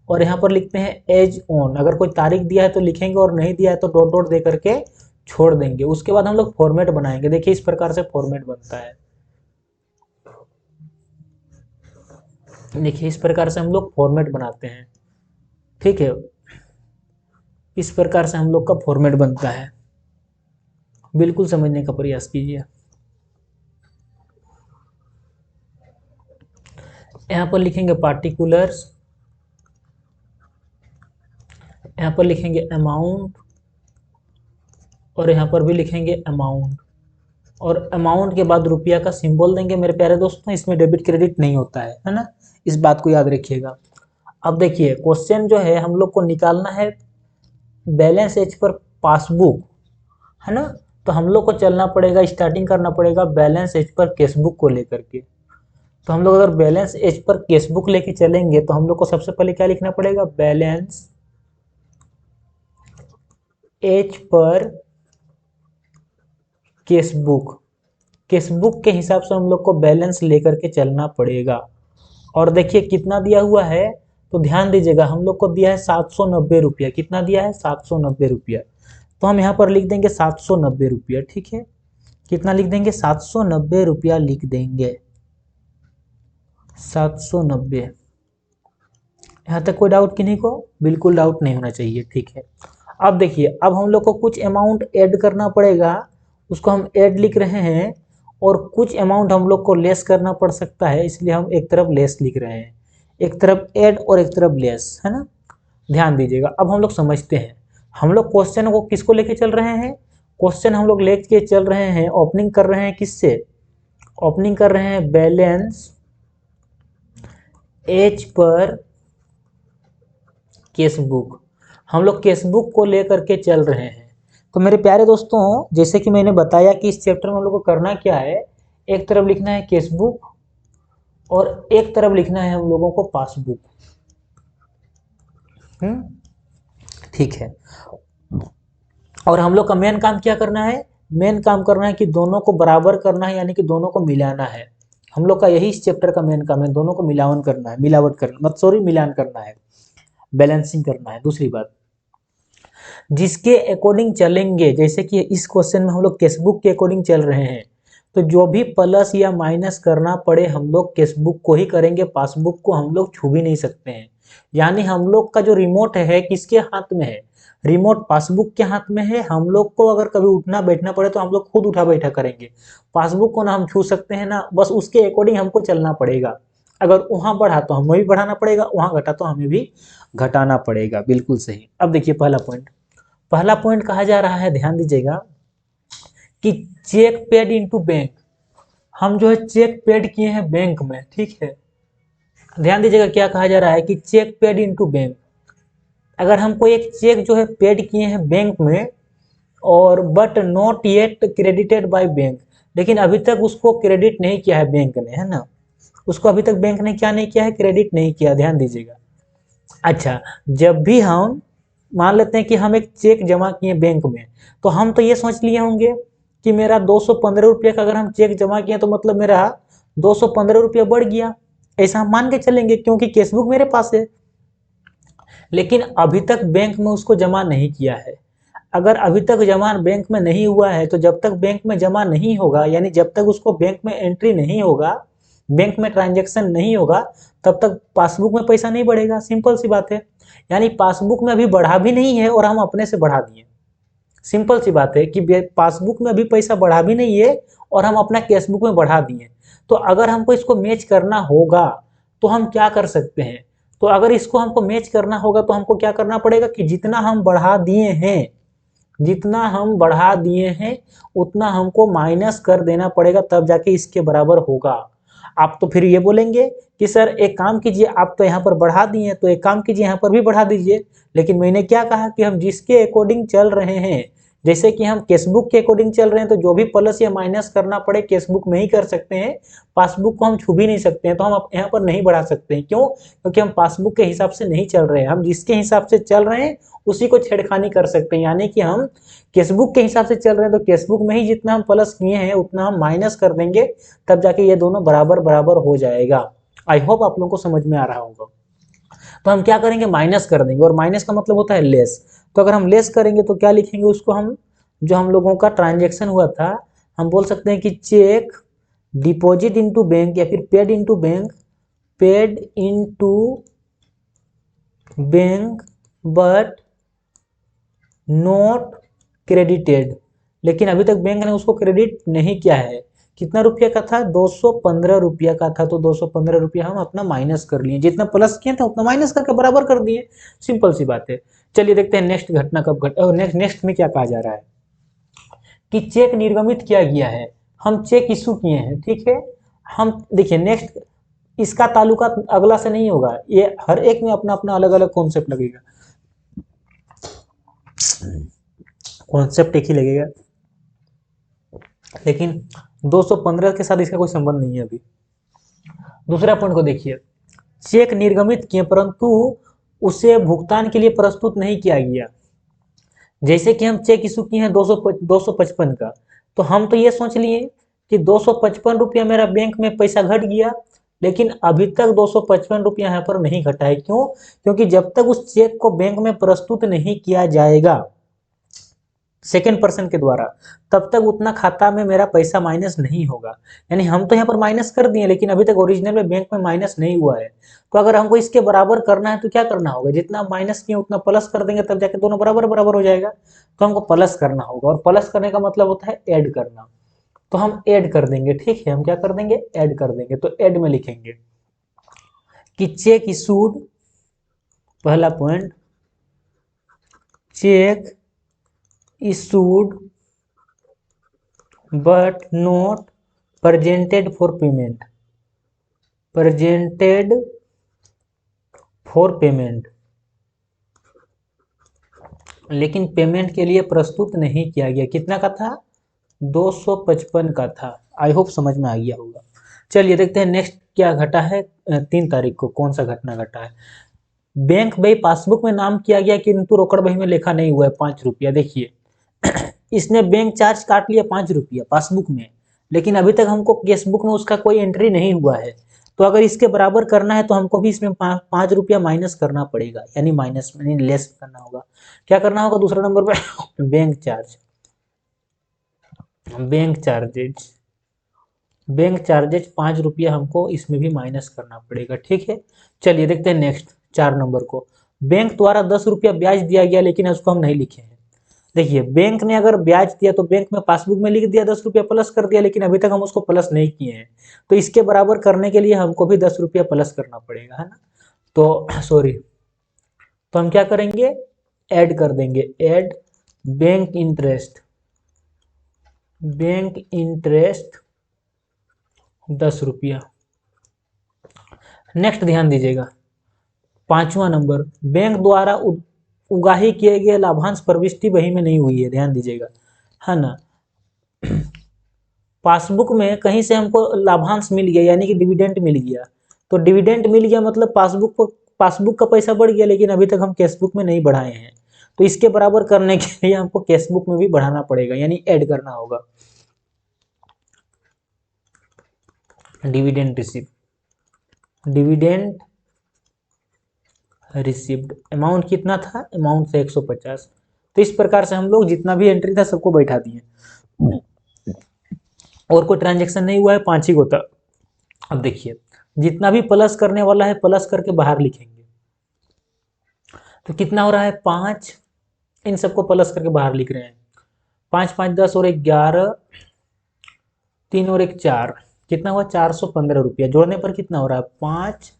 और यहाँ पर लिखते हैं एज ऑन, अगर कोई तारीख दिया है तो लिखेंगे और नहीं दिया है तो डॉट डॉट दे करके छोड़ देंगे। उसके बाद हम लोग फॉर्मेट बनाएंगे। देखिए इस प्रकार से फॉर्मेट बनता है। देखिए इस प्रकार से हम लोग फॉर्मेट बनाते हैं। ठीक है, इस प्रकार से हम लोग का फॉर्मेट बनता है। बिल्कुल समझने का प्रयास कीजिए। यहाँ पर लिखेंगे पार्टिकुलर्स, यहाँ पर लिखेंगे अमाउंट, और यहाँ पर भी लिखेंगे अमाउंट, और अमाउंट के बाद रुपया का सिंबल देंगे। मेरे प्यारे दोस्तों, इसमें डेबिट क्रेडिट नहीं होता है ना, इस बात को याद रखिएगा। अब देखिए क्वेश्चन जो है हम लोग को निकालना है बैलेंस एज पर पासबुक, है ना। तो हम लोग को चलना पड़ेगा, स्टार्टिंग करना पड़ेगा बैलेंस एज पर केसबुक को लेकर के। तो हम लोग अगर बैलेंस एज पर केसबुक लेके चलेंगे तो हम लोग को सबसे पहले क्या लिखना पड़ेगा, balance as per cashbook. Cashbook के हिसाब से हम लोग को बैलेंस लेकर के चलना पड़ेगा। और देखिए कितना दिया हुआ है, तो ध्यान दीजिएगा, हम लोग को दिया है 790 रुपया। कितना दिया है, 790 रुपया। तो हम यहाँ पर लिख देंगे 790 रुपया। ठीक है, कितना लिख देंगे, 790 रुपया लिख देंगे, 790। यहाँ तक कोई डाउट किन्हीं को? बिल्कुल डाउट नहीं होना चाहिए। ठीक है, अब देखिए, अब हम लोग को कुछ अमाउंट ऐड करना पड़ेगा, उसको हम ऐड लिख रहे हैं। और कुछ अमाउंट हम लोग को लेस करना पड़ सकता है, इसलिए हम एक तरफ लेस लिख रहे हैं। एक तरफ ऐड और एक तरफ लेस, है ना। ध्यान दीजिएगा। अब हम लोग समझते हैं, हम लोग क्वेश्चन को किसको लेके चल रहे हैं। क्वेश्चन हम लोग लेके चल रहे हैं, ओपनिंग कर रहे हैं किससे, ओपनिंग कर रहे हैं बैलेंस एज पर केसबुक। हम लोग केसबुक को लेकर के चल रहे हैं। तो मेरे प्यारे दोस्तों, जैसे कि मैंने बताया कि इस चैप्टर में हम लोग को करना क्या है, एक तरफ लिखना है केसबुक और एक तरफ लिखना है हम लोगों को पासबुक। ठीक है, और हम लोग का मेन काम क्या करना है, मेन काम करना है कि दोनों को बराबर करना है, यानी कि दोनों को मिलाना है। हम लोग का यही इस चैप्टर का मेन काम है, दोनों को मिलावन करना है, मिलावट करना, मिलान करना है, बैलेंसिंग करना है। दूसरी बात, जिसके अकॉर्डिंग चलेंगे, जैसे कि इस क्वेश्चन में हम लोग केसबुक के अकॉर्डिंग चल रहे हैं, तो जो भी प्लस या माइनस करना पड़े हम लोग केसबुक को ही करेंगे, पासबुक को हम लोग छू भी नहीं सकते हैं। यानी हम लोग का जो रिमोट है किसके हाथ में है, रिमोट पासबुक के हाथ में है। हम लोग को अगर कभी उठना बैठना पड़े तो हम लोग खुद उठा बैठा करेंगे, पासबुक को ना हम छू सकते हैं ना, बस उसके अकॉर्डिंग हमको चलना पड़ेगा। अगर वहाँ बढ़ा तो हमें भी बढ़ाना पड़ेगा, वहाँ घटा तो हमें भी घटाना पड़ेगा। बिल्कुल सही। अब देखिए पहला पॉइंट कहा जा रहा है, ध्यान दीजिएगा, कि चेक पेड इनटू बैंक। हम जो है चेक पेड किए हैं बैंक में। ठीक है, ध्यान दीजिएगा क्या कहा जा रहा है कि चेक पेड इनटू बैंक। अगर हमको एक चेक जो है पेड किए हैं बैंक में, और but not yet credited by bank, लेकिन अभी तक उसको क्रेडिट नहीं किया है बैंक ने, है ना, उसको अभी तक बैंक ने क्या नहीं किया है, क्रेडिट नहीं किया। ध्यान दीजिएगा। अच्छा, जब भी हम मान लेते हैं कि हम एक चेक जमा किए बैंक में, तो हम तो ये सोच लिए होंगे कि मेरा 215 रुपये का अगर हम चेक जमा किए तो मतलब मेरा 215 रुपये बढ़ गया, ऐसा हम मान के चलेंगे, क्योंकि केसबुक मेरे पास है। लेकिन अभी तक बैंक में उसको जमा नहीं किया है। अगर अभी तक जमा बैंक में नहीं हुआ है, तो जब तक बैंक में जमा नहीं होगा, यानी जब तक उसको बैंक में एंट्री नहीं होगा, बैंक में ट्रांजैक्शन नहीं होगा, तब तक पासबुक में पैसा नहीं बढ़ेगा। सिंपल सी बात है। यानी पासबुक में अभी बढ़ा भी नहीं है और हम अपने से बढ़ा दिए। सिंपल सी बात है कि पासबुक में अभी पैसा बढ़ा भी नहीं है और हम अपना केसबुक में बढ़ा दिए। तो अगर हमको इसको मैच करना होगा तो हम क्या कर सकते हैं, तो अगर इसको हमको मैच करना होगा तो हमको क्या करना पड़ेगा कि जितना हम बढ़ा दिए हैं, जितना हम बढ़ा दिए हैं उतना हमको माइनस कर देना पड़ेगा, तब जाके इसके बराबर होगा। आप तो फिर ये बोलेंगे कि सर एक काम कीजिए, आप तो यहाँ पर बढ़ा दिए तो एक काम कीजिए यहाँ पर भी बढ़ा दीजिए। लेकिन मैंने क्या कहा कि हम जिसके अकॉर्डिंग चल रहे हैं, जैसे कि हम केसबुक के अकॉर्डिंग चल रहे हैं तो जो भी प्लस या माइनस करना पड़े केसबुक में ही कर सकते हैं, पासबुक को हम छू भी नहीं सकते हैं, तो हम यहाँ पर नहीं बढ़ा सकते हैं। क्यों? क्योंकि हम पासबुक के हिसाब से नहीं चल रहे हैं, हम जिसके हिसाब से चल रहे हैं उसी को छेड़खानी कर सकते हैं। यानी कि हम केसबुक के हिसाब से चल रहे हैं तो केसबुक में ही जितना हम प्लस किए हैं उतना हम माइनस कर देंगे, तब जाके ये दोनों बराबर बराबर हो जाएगा। आई होप आप लोगों को समझ में आ रहा होगा। तो हम क्या करेंगे, माइनस कर देंगे, और माइनस का मतलब होता है लेस। तो अगर हम लेस करेंगे तो क्या लिखेंगे उसको हम, जो हम लोगों का ट्रांजेक्शन हुआ था, हम बोल सकते हैं कि चेक डिपॉजिट इनटू बैंक या फिर paid into bank, paid into bank but not credited. लेकिन अभी तक बैंक ने उसको क्रेडिट नहीं किया है। कितना रुपया का था, 215 रुपया का था, तो 215 रुपया हम अपना माइनस कर लिए, जितना प्लस किए थे उतना माइनस करके बराबर कर दिए। सिंपल सी बात है। चलिए देखते हैं नेक्स्ट घटना कब घट, नेक्स्ट में क्या कहा जा रहा है कि चेक निर्गमित किया गया है, हम चेक इशू किए हैं, ठीक है। हम देखिए नेक्स्ट, इसका ताल्लुका अगला से नहीं होगा, ये हर एक में अपना अपना अलग अलग कॉन्सेप्ट लगेगा, कॉन्सेप्ट एक ही लगेगा, लेकिन 215 के साथ इसका कोई संबंध नहीं है अभी। दूसरा पॉइंट को देखिए, चेक निर्गमित किए परंतु उसे भुगतान के लिए प्रस्तुत नहीं किया गया। जैसे कि हम चेक इशू किए हैं 255 का, तो हम तो ये सोच लिए कि 255 रुपया मेरा बैंक में पैसा घट गया, लेकिन अभी तक 255 रुपया यहाँ पर नहीं घटा है। क्यों? क्योंकि जब तक उस चेक को बैंक में प्रस्तुत नहीं किया जाएगा सेकेंड पर्सन के द्वारा, तब तक उतना खाता में मेरा पैसा माइनस नहीं होगा। यानी हम तो यहाँ पर माइनस कर दिए, लेकिन अभी तक ओरिजिनल में बैंक में माइनस नहीं हुआ है। तो अगर हमको इसके बराबर करना है तो क्या करना होगा, जितना माइनस किए उतना प्लस कर देंगे, तब जाके दोनों बराबर बराबर हो जाएगा। तो हमको प्लस करना होगा, और प्लस करने का मतलब होता है ऐड करना। तो हम ऐड कर देंगे, ठीक है, हम क्या कर देंगे, ऐड कर देंगे। तो ऐड में लिखेंगे कि चेक इशूड, पहला point, cheque issued but not presented for payment, presented for payment, लेकिन पेमेंट के लिए प्रस्तुत नहीं किया गया। कितना का था, 255 का था। आई होप समझ में आ गया होगा। चलिए देखते हैं नेक्स्ट क्या घटा है। 3 तारीख को कौन सा घटना घटा है। बैंक बही पासबुक में नाम किया गया किंतु रोकड़ बही में लिखा नहीं हुआ है 5 रुपया। देखिए इसने बैंक चार्ज काट लिया 5 रुपया पासबुक में, लेकिन अभी तक हमको केसबुक में उसका कोई एंट्री नहीं हुआ है। तो अगर इसके बराबर करना है तो हमको भी इसमें 5 रुपया माइनस करना पड़ेगा, यानी माइनस यानी लेस करना होगा। क्या करना होगा दूसरा नंबर पे bank charge, bank charges, bank charges 5 रुपया हमको इसमें भी माइनस करना पड़ेगा, ठीक है। चलिए देखते हैं नेक्स्ट 4 नंबर को। बैंक द्वारा 10 रुपया ब्याज दिया गया, लेकिन उसको हम नहीं लिखे हैं। देखिए बैंक ने अगर ब्याज दिया तो बैंक में पासबुक में लिख दिया 10 रुपया प्लस कर दिया, लेकिन अभी तक हम उसको प्लस नहीं किए हैं। तो इसके बराबर करने के लिए हमको भी 10 रुपया प्लस करना पड़ेगा, है ना। तो सॉरी, तो हम क्या करेंगे, ऐड कर देंगे, add bank interest, bank interest 10 रुपया। नेक्स्ट ध्यान दीजिएगा, 5वां नंबर, बैंक द्वारा उगाही किए गए लाभांश प्रविष्टि बही में नहीं हुई है, ध्यान दीजिएगा, है ना। पासबुक में कहीं से हमको लाभांश मिल गया, यानी कि डिविडेंड मिल गया। तो डिविडेंड मिल गया मतलब पासबुक का पैसा बढ़ गया, लेकिन अभी तक हम कैशबुक में नहीं बढ़ाए हैं। तो इसके बराबर करने के लिए हमको कैशबुक में भी बढ़ाना पड़ेगा, यानी ऐड करना होगा। Dividend receive, dividend received amount कितना था, अमाउंट से 150। तो इस प्रकार से हम लोग जितना भी एंट्री था सबको बैठा दिए, और कोई ट्रांजेक्शन नहीं हुआ है, 5 ही को था। अब देखिए जितना भी प्लस करने वाला है प्लस करके बाहर लिखेंगे। तो कितना हो रहा है, 5, इन सबको प्लस करके बाहर लिख रहे हैं। 5 5 10 और 11, 3 और 1 4, कितना हुआ 415 रुपया। जोड़ने पर कितना हो रहा है, 5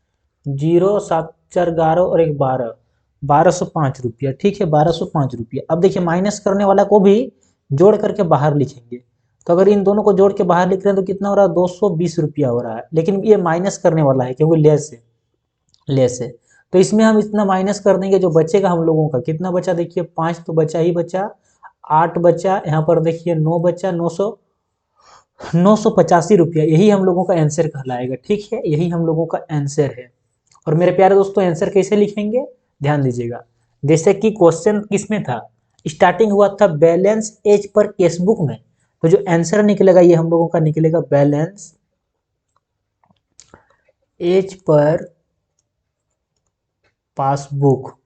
0 7 4 11 और 1 12, 1205 रुपया, ठीक है, 1205 रुपया। अब देखिए माइनस करने वाला को भी जोड़ करके बाहर लिखेंगे। तो अगर इन दोनों को जोड़ के बाहर लिख रहे हैं तो कितना हो रहा है, 220 रुपया हो रहा है। लेकिन ये माइनस करने वाला है क्योंकि लेस है, लेस है। तो इसमें हम इतना माइनस कर देंगे, जो बचेगा हम लोगों का कितना बचा, देखिए 5 तो बचा ही बचा, 8 बचा, यहाँ पर देखिए 9 बचा, 985 रुपया, यही हम लोगों का आंसर कहलाएगा। ठीक है, यही हम लोगों का आंसर है। और मेरे प्यारे दोस्तों आंसर कैसे लिखेंगे, ध्यान दीजिएगा। जैसे कि क्वेश्चन किसमें था, स्टार्टिंग हुआ था बैलेंस एज पर केसबुक में, तो जो आंसर निकलेगा ये हम लोगों का निकलेगा बैलेंस एज पर पासबुक,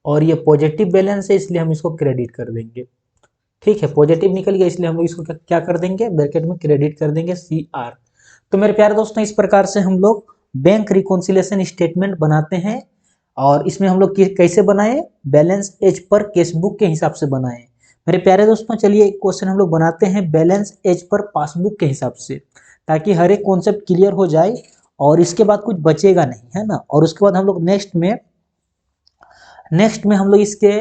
और ये पॉजिटिव बैलेंस है इसलिए हम इसको क्रेडिट कर देंगे। ठीक है, पॉजिटिव निकल गया इसलिए हम लोग इसको क्या कर देंगे, ब्रैकेट में क्रेडिट कर देंगे CR। तो मेरे प्यारे दोस्तों इस प्रकार से हम लोग बैंक रिकॉन्सिलेशन स्टेटमेंट बनाते हैं, और इसमें हम लोग कैसे बनाए, बैलेंस एज पर केसबुक के हिसाब से बनाए। मेरे प्यारे दोस्तों चलिए एक क्वेश्चन हम लोग बनाते हैं बैलेंस एज पर पासबुक के हिसाब से, ताकि हर एक कॉन्सेप्ट क्लियर हो जाए और इसके बाद कुछ बचेगा नहीं, है ना। और उसके बाद हम लोग नेक्स्ट में हम लोग इसके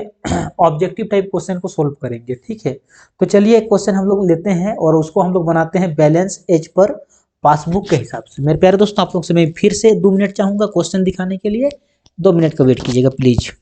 ऑब्जेक्टिव टाइप क्वेश्चन को सोल्व करेंगे। ठीक है, तो चलिए एक क्वेश्चन हम लोग लेते हैं और उसको हम लोग बनाते हैं बैलेंस एज पर पासबुक के हिसाब से। मेरे प्यारे दोस्तों आप लोग से मैं फिर से 2 मिनट चाहूंगा क्वेश्चन दिखाने के लिए, 2 मिनट का वेट कीजिएगा प्लीज।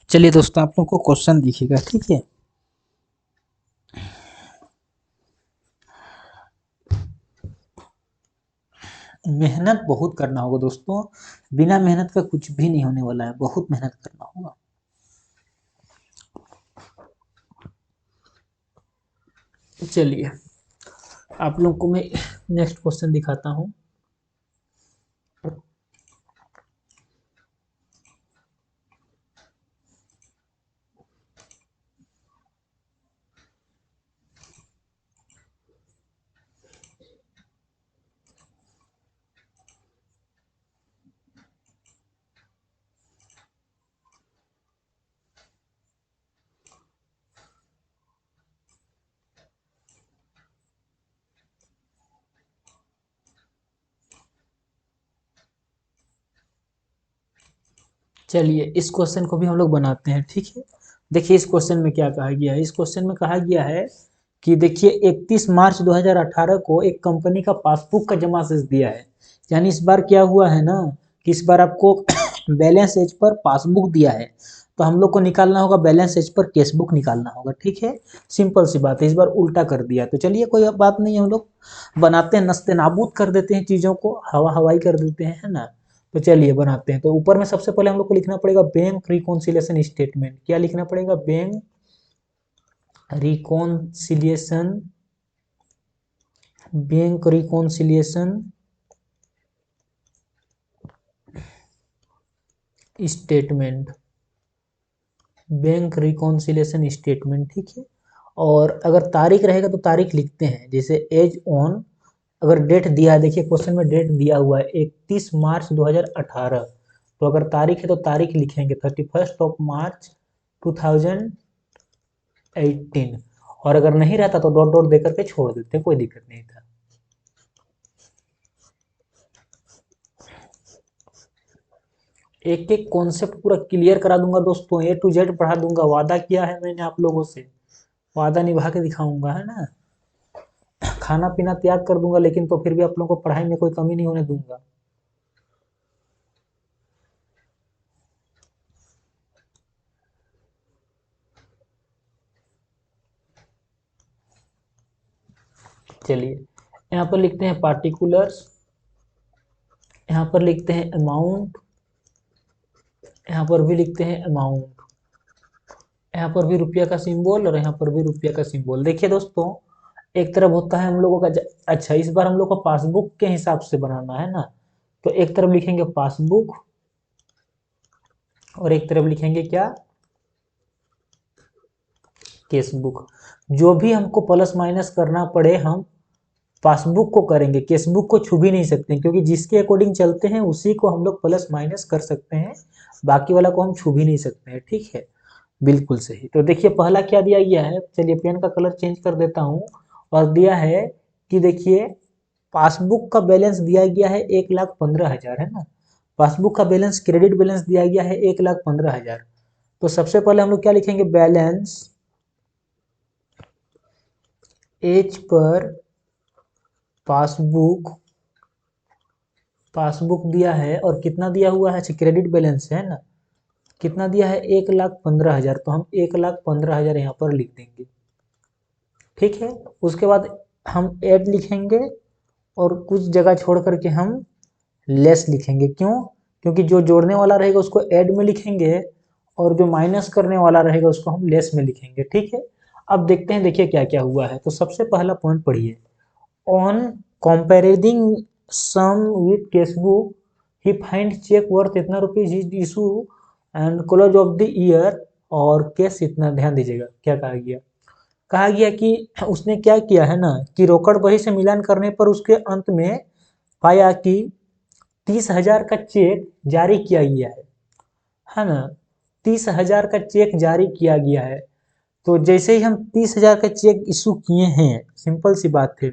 चलिए दोस्तों आप लोग को क्वेश्चन दिखेगा, ठीक है। मेहनत बहुत करना होगा दोस्तों, बिना मेहनत का कुछ भी नहीं होने वाला है, बहुत मेहनत करना होगा। चलिए आप लोग को मैं नेक्स्ट क्वेश्चन दिखाता हूँ। चलिए इस क्वेश्चन को भी हम लोग बनाते हैं, ठीक है। देखिए इस क्वेश्चन में क्या कहा गया है, इस क्वेश्चन में कहा गया है कि देखिए 31 मार्च 2018 को एक कंपनी का पासबुक का जमा शेष दिया है। यानी इस बार क्या हुआ है ना, कि इस बार आपको बैलेंस एज पर पासबुक दिया है, तो हम लोग को निकालना होगा बैलेंस एज पर केसबुक निकालना होगा। ठीक है, सिंपल सी बात है, इस बार उल्टा कर दिया। तो चलिए कोई बात नहीं, हम लोग बनाते हैं, नस्ते नाबूद कर देते हैं चीज़ों को, हवा हवाई कर देते हैं, है ना। तो चलिए बनाते हैं। तो ऊपर में सबसे पहले हम लोग को लिखना पड़ेगा बैंक रिकॉन्सिलिएशन स्टेटमेंट। क्या लिखना पड़ेगा, bank reconciliation, bank reconciliation statement, bank reconciliation statement, ठीक है। और अगर तारीख रहेगा तो तारीख लिखते हैं, जैसे एज ऑन, अगर डेट दिया है, देखिए क्वेश्चन में डेट दिया हुआ है 31 मार्च 2018, तो अगर तारीख है तो तारीख लिखेंगे 31 मार्च 2018, और अगर नहीं रहता तो डॉट डॉट दे करके छोड़ देते हैं, कोई दिक्कत नहीं था। एक एक कॉन्सेप्ट पूरा क्लियर करा दूंगा दोस्तों, A to Z पढ़ा दूंगा, वादा किया है मैंने आप लोगों से, वादा निभा के दिखाऊंगा, है ना। खाना पीना त्याग कर दूंगा, लेकिन तो फिर भी आप लोगों को पढ़ाई में कोई कमी नहीं होने दूंगा। चलिए यहाँ पर लिखते हैं पार्टिकुलर्स, यहाँ पर लिखते हैं अमाउंट, यहाँ पर भी लिखते हैं अमाउंट, यहाँ पर भी रुपया का सिंबल और यहाँ पर भी रुपया का सिंबल। देखिए दोस्तों, एक तरफ होता है हम लोगों का अच्छा, इस बार हम लोग को पासबुक के हिसाब से बनाना है ना, तो एक तरफ लिखेंगे पासबुक और एक तरफ लिखेंगे क्या, केसबुक। जो भी हमको प्लस माइनस करना पड़े हम पासबुक को करेंगे, केसबुक को छू भी नहीं सकते, क्योंकि जिसके अकॉर्डिंग चलते हैं उसी को हम लोग प्लस माइनस कर सकते हैं, बाकी वाला को हम छू भी नहीं सकते हैं। ठीक है, बिल्कुल सही। तो देखिए पहला क्या दिया गया है, चलिए पेन का कलर चेंज कर देता हूँ, और दिया है कि देखिए पासबुक का बैलेंस दिया गया है 1,15,000 है ना, पासबुक का बैलेंस क्रेडिट बैलेंस दिया गया है 1,15,000। तो सबसे पहले हम लोग क्या लिखेंगे, balance as per passbook, passbook दिया है और कितना दिया हुआ है, क्रेडिट बैलेंस है ना, कितना दिया है 1,15,000, तो हम 1,15,000 यहाँ पर लिख देंगे। ठीक है, उसके बाद हम ऐड लिखेंगे और कुछ जगह छोड़ करके हम लेस लिखेंगे। क्यों, क्योंकि जो जोड़ने वाला रहेगा उसको ऐड में लिखेंगे और जो माइनस करने वाला रहेगा उसको हम लेस में लिखेंगे। ठीक है, अब देखते हैं, देखिए क्या क्या हुआ है। तो सबसे पहला पॉइंट पढ़िए, on comparing sum with cashbook ही फाइंड चेक वर्थ इतना rupees is issue and close of the year और केस इतना। ध्यान दीजिएगा क्या कहा गया, कहा गया कि उसने क्या किया है ना, कि रोकड़ बही से मिलान करने पर उसके अंत में पाया कि 30,000 का चेक जारी किया गया है ना, 30,000 का चेक जारी किया गया है। तो जैसे ही हम 30,000 का चेक इशू किए हैं, सिंपल सी बात है,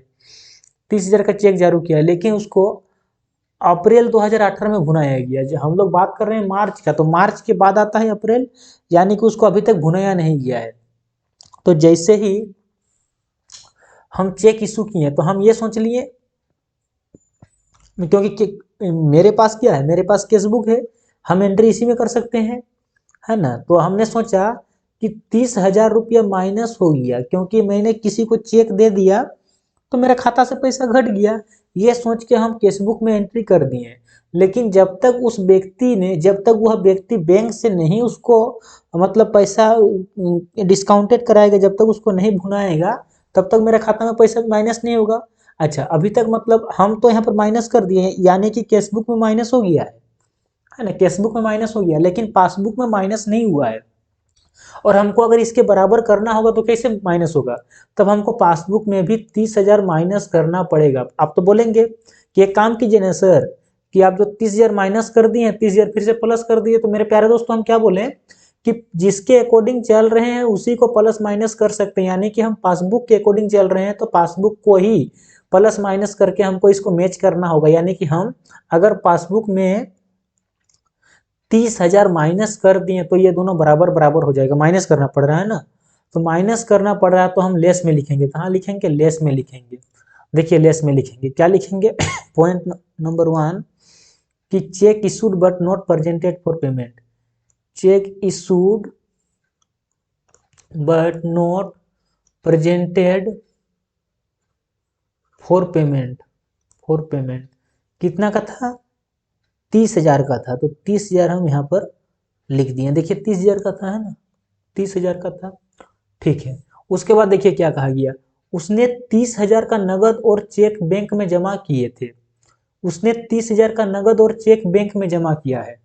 30,000 का चेक जारी किया है, लेकिन उसको अप्रैल 2018 में भुनाया गया। जो हम लोग बात कर रहे हैं मार्च का, तो मार्च के बाद आता है अप्रैल, यानी कि उसको अभी तक भुनाया नहीं गया है। तो जैसे ही हम चेक इशू किए तो हम ये सोच लिए, क्योंकि मेरे पास क्या है, मेरे पास केसबुक है, हम एंट्री इसी में कर सकते हैं, है ना। तो हमने सोचा कि 30,000 रुपया माइनस हो गया, क्योंकि मैंने किसी को चेक दे दिया तो मेरा खाता से पैसा घट गया, ये सोच के हम केसबुक में एंट्री कर दिए। लेकिन जब तक उस व्यक्ति ने, जब तक वह व्यक्ति बैंक से नहीं उसको मतलब पैसा डिस्काउंटेड कराएगा, जब तक उसको नहीं भुनाएगा तब तक मेरे खाता में पैसा माइनस नहीं होगा। अच्छा, अभी तक मतलब हम तो यहाँ पर माइनस कर दिए, यानी कि केसबुक में माइनस हो गया है ना, केसबुक में माइनस हो गया, लेकिन पासबुक में माइनस नहीं हुआ है। और हमको अगर इसके बराबर करना होगा तो कैसे माइनस होगा, तब हमको पासबुक में भी 30,000 माइनस करना पड़ेगा। आप तो बोलेंगे कि एक काम कीजिए ना सर, कि आप जो 30,000 माइनस कर दिए, 30,000 फिर से प्लस कर दिए, तो मेरे प्यारे दोस्तों हम क्या बोले कि जिसके अकॉर्डिंग चल रहे हैं उसी को प्लस माइनस कर सकते हैं, यानी कि हम पासबुक के अकॉर्डिंग चल रहे हैं तो पासबुक को ही प्लस माइनस करके हमको इसको मैच करना होगा। यानी कि हम अगर पासबुक में 30,000 माइनस कर दिए तो ये दोनों बराबर बराबर हो जाएगा, माइनस करना पड़ रहा है ना, तो माइनस करना पड़ रहा है तो हम लेस में लिखेंगे। कहाँ लिखेंगे, लेस में लिखेंगे। देखिए लेस में लिखेंगे, क्या लिखेंगे पॉइंट नंबर 1 कि cheque issued but not presented for payment, check issued but not presented for payment, for payment कितना का था, 30,000 का था, तो 30,000 हम यहाँ पर लिख दिए। देखिए 30,000 का था, है ना, 30,000 का था। ठीक है, उसके बाद देखिए क्या कहा गया, उसने 30,000 का नगद और चेक बैंक में जमा किए थे, उसने 30,000 का नगद और चेक बैंक में जमा किया है।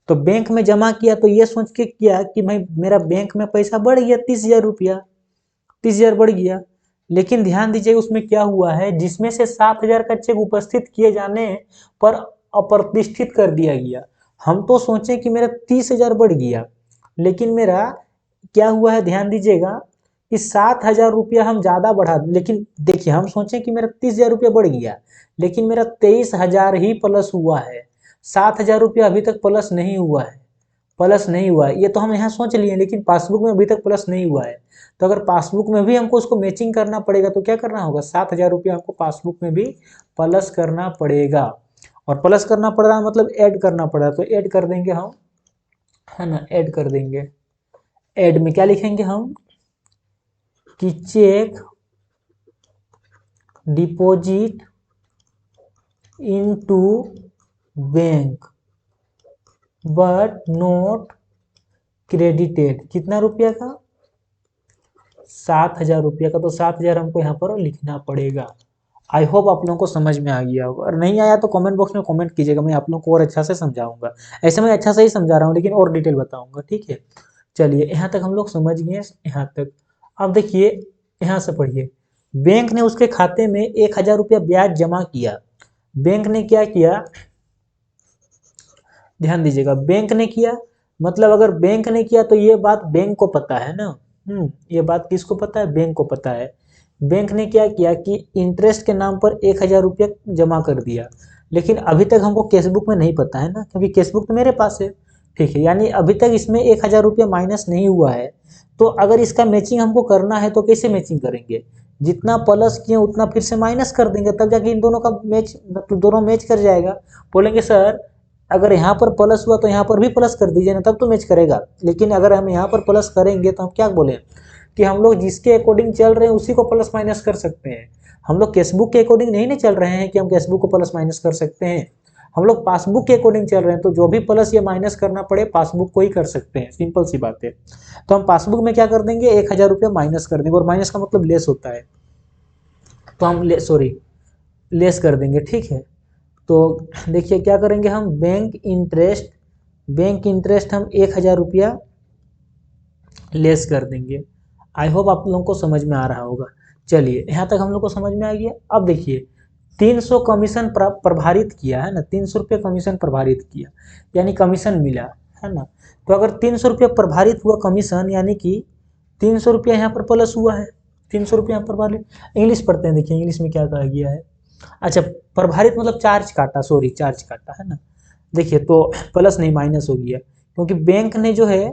तो बैंक में जमा किया तो ये सोच के किया कि भाई मेरा बैंक में पैसा बढ़ गया 30,000 रुपया, 30,000 बढ़ गया। लेकिन ध्यान दीजिए उसमें क्या हुआ है, जिसमें से 7,000 का चेक उपस्थित किए जाने पर अप्रतिष्ठित कर दिया गया। हम तो सोचे कि मेरा 30,000 बढ़ गया, लेकिन मेरा क्या हुआ है, ध्यान दीजिएगा कि 7,000 रुपया हम ज्यादा बढ़ा, लेकिन देखिए हम सोचे कि मेरा 30,000 रुपया बढ़ गया, लेकिन मेरा 23,000 ही प्लस हुआ है, 7,000 रुपया अभी तक प्लस नहीं हुआ है, प्लस नहीं हुआ है। ये तो हम यहाँ सोच लिए, लेकिन पासबुक में अभी तक प्लस नहीं हुआ है। तो अगर पासबुक में भी हमको उसको मैचिंग करना पड़ेगा तो क्या करना होगा, 7,000 रुपया हमको पासबुक में भी प्लस करना पड़ेगा। और प्लस करना पड़ रहा है मतलब ऐड करना पड़ रहा है, तो ऐड कर देंगे हम, है ना, ऐड कर देंगे। ऐड में क्या लिखेंगे हम कि cheque deposit into bank but not credited. कितना रुपया का? 7,000 रुपया का। तो 7,000 हमको यहाँ पर लिखना पड़ेगा। आई होप आप लोगों को समझ में आ गया होगा, और नहीं आया तो कमेंट बॉक्स में कमेंट कीजिएगा, मैं आप लोगों को और अच्छा से समझाऊंगा। ऐसे मैं अच्छा से ही समझा रहा हूँ लेकिन और डिटेल बताऊंगा, ठीक है। चलिए यहाँ तक हम लोग समझ गए, यहाँ तक। अब देखिए यहाँ से पढ़िए। बैंक ने उसके खाते में 1,000 रुपया ब्याज जमा किया। बैंक ने क्या किया, ध्यान दीजिएगा, बैंक ने किया मतलब अगर बैंक ने किया तो ये बात बैंक को पता है ना। ये बात किसको पता है? बैंक को पता है। बैंक ने क्या किया कि इंटरेस्ट के नाम पर 1,000 रुपया जमा कर दिया, लेकिन अभी तक हमको केसबुक में नहीं पता है ना, क्योंकि केसबुक तो मेरे पास है, ठीक है। यानी अभी तक इसमें 1,000 रुपया माइनस नहीं हुआ है। तो अगर इसका मैचिंग हमको करना है तो कैसे मैचिंग करेंगे? जितना प्लस किए उतना फिर से माइनस कर देंगे, तब जाके इन दोनों का मैच, मतलब दोनों मैच कर जाएगा। बोलेंगे सर अगर यहाँ पर प्लस हुआ तो यहाँ पर भी प्लस कर दीजिए ना, तब तो मैच करेगा। लेकिन अगर हम यहाँ पर प्लस करेंगे तो हम क्या बोले कि हम लोग जिसके अकॉर्डिंग चल रहे हैं उसी को प्लस माइनस कर सकते हैं। हम लोग केसबुक के अकॉर्डिंग नहीं ना चल रहे हैं कि हम केसबुक को प्लस माइनस कर सकते हैं। हम लोग पासबुक के अकॉर्डिंग चल रहे हैं, तो जो भी प्लस या माइनस करना पड़े पासबुक को ही कर सकते हैं, सिंपल सी बात है। तो हम पासबुक में क्या कर देंगे, 1,000 रुपया माइनस कर देंगे, और माइनस का मतलब लेस होता है, तो हम लेस कर देंगे, ठीक है। तो देखिए क्या करेंगे हम, बैंक इंटरेस्ट हम 1,000 रुपया लेस कर देंगे। आई होप आप लोगों को समझ में आ रहा होगा। चलिए यहाँ तक हम लोग को समझ में आ गया। अब देखिए 300 कमीशन प्रभारित किया है ना, 300 रुपये कमीशन प्रभारित किया, यानी कमीशन मिला है ना। तो अगर 300 रुपये प्रभारित हुआ कमीशन, यानी कि 300 रुपया यहाँ पर प्लस हुआ है, 300 रुपया यहाँ पर प्रभारित। इंग्लिश पढ़ते हैं, देखिए इंग्लिश में क्या कहा गया है। अच्छा, प्रभारित मतलब चार्ज काटा, सॉरी चार्ज काटा है ना। देखिए तो प्लस नहीं माइनस हो गया, क्योंकि बैंक ने जो है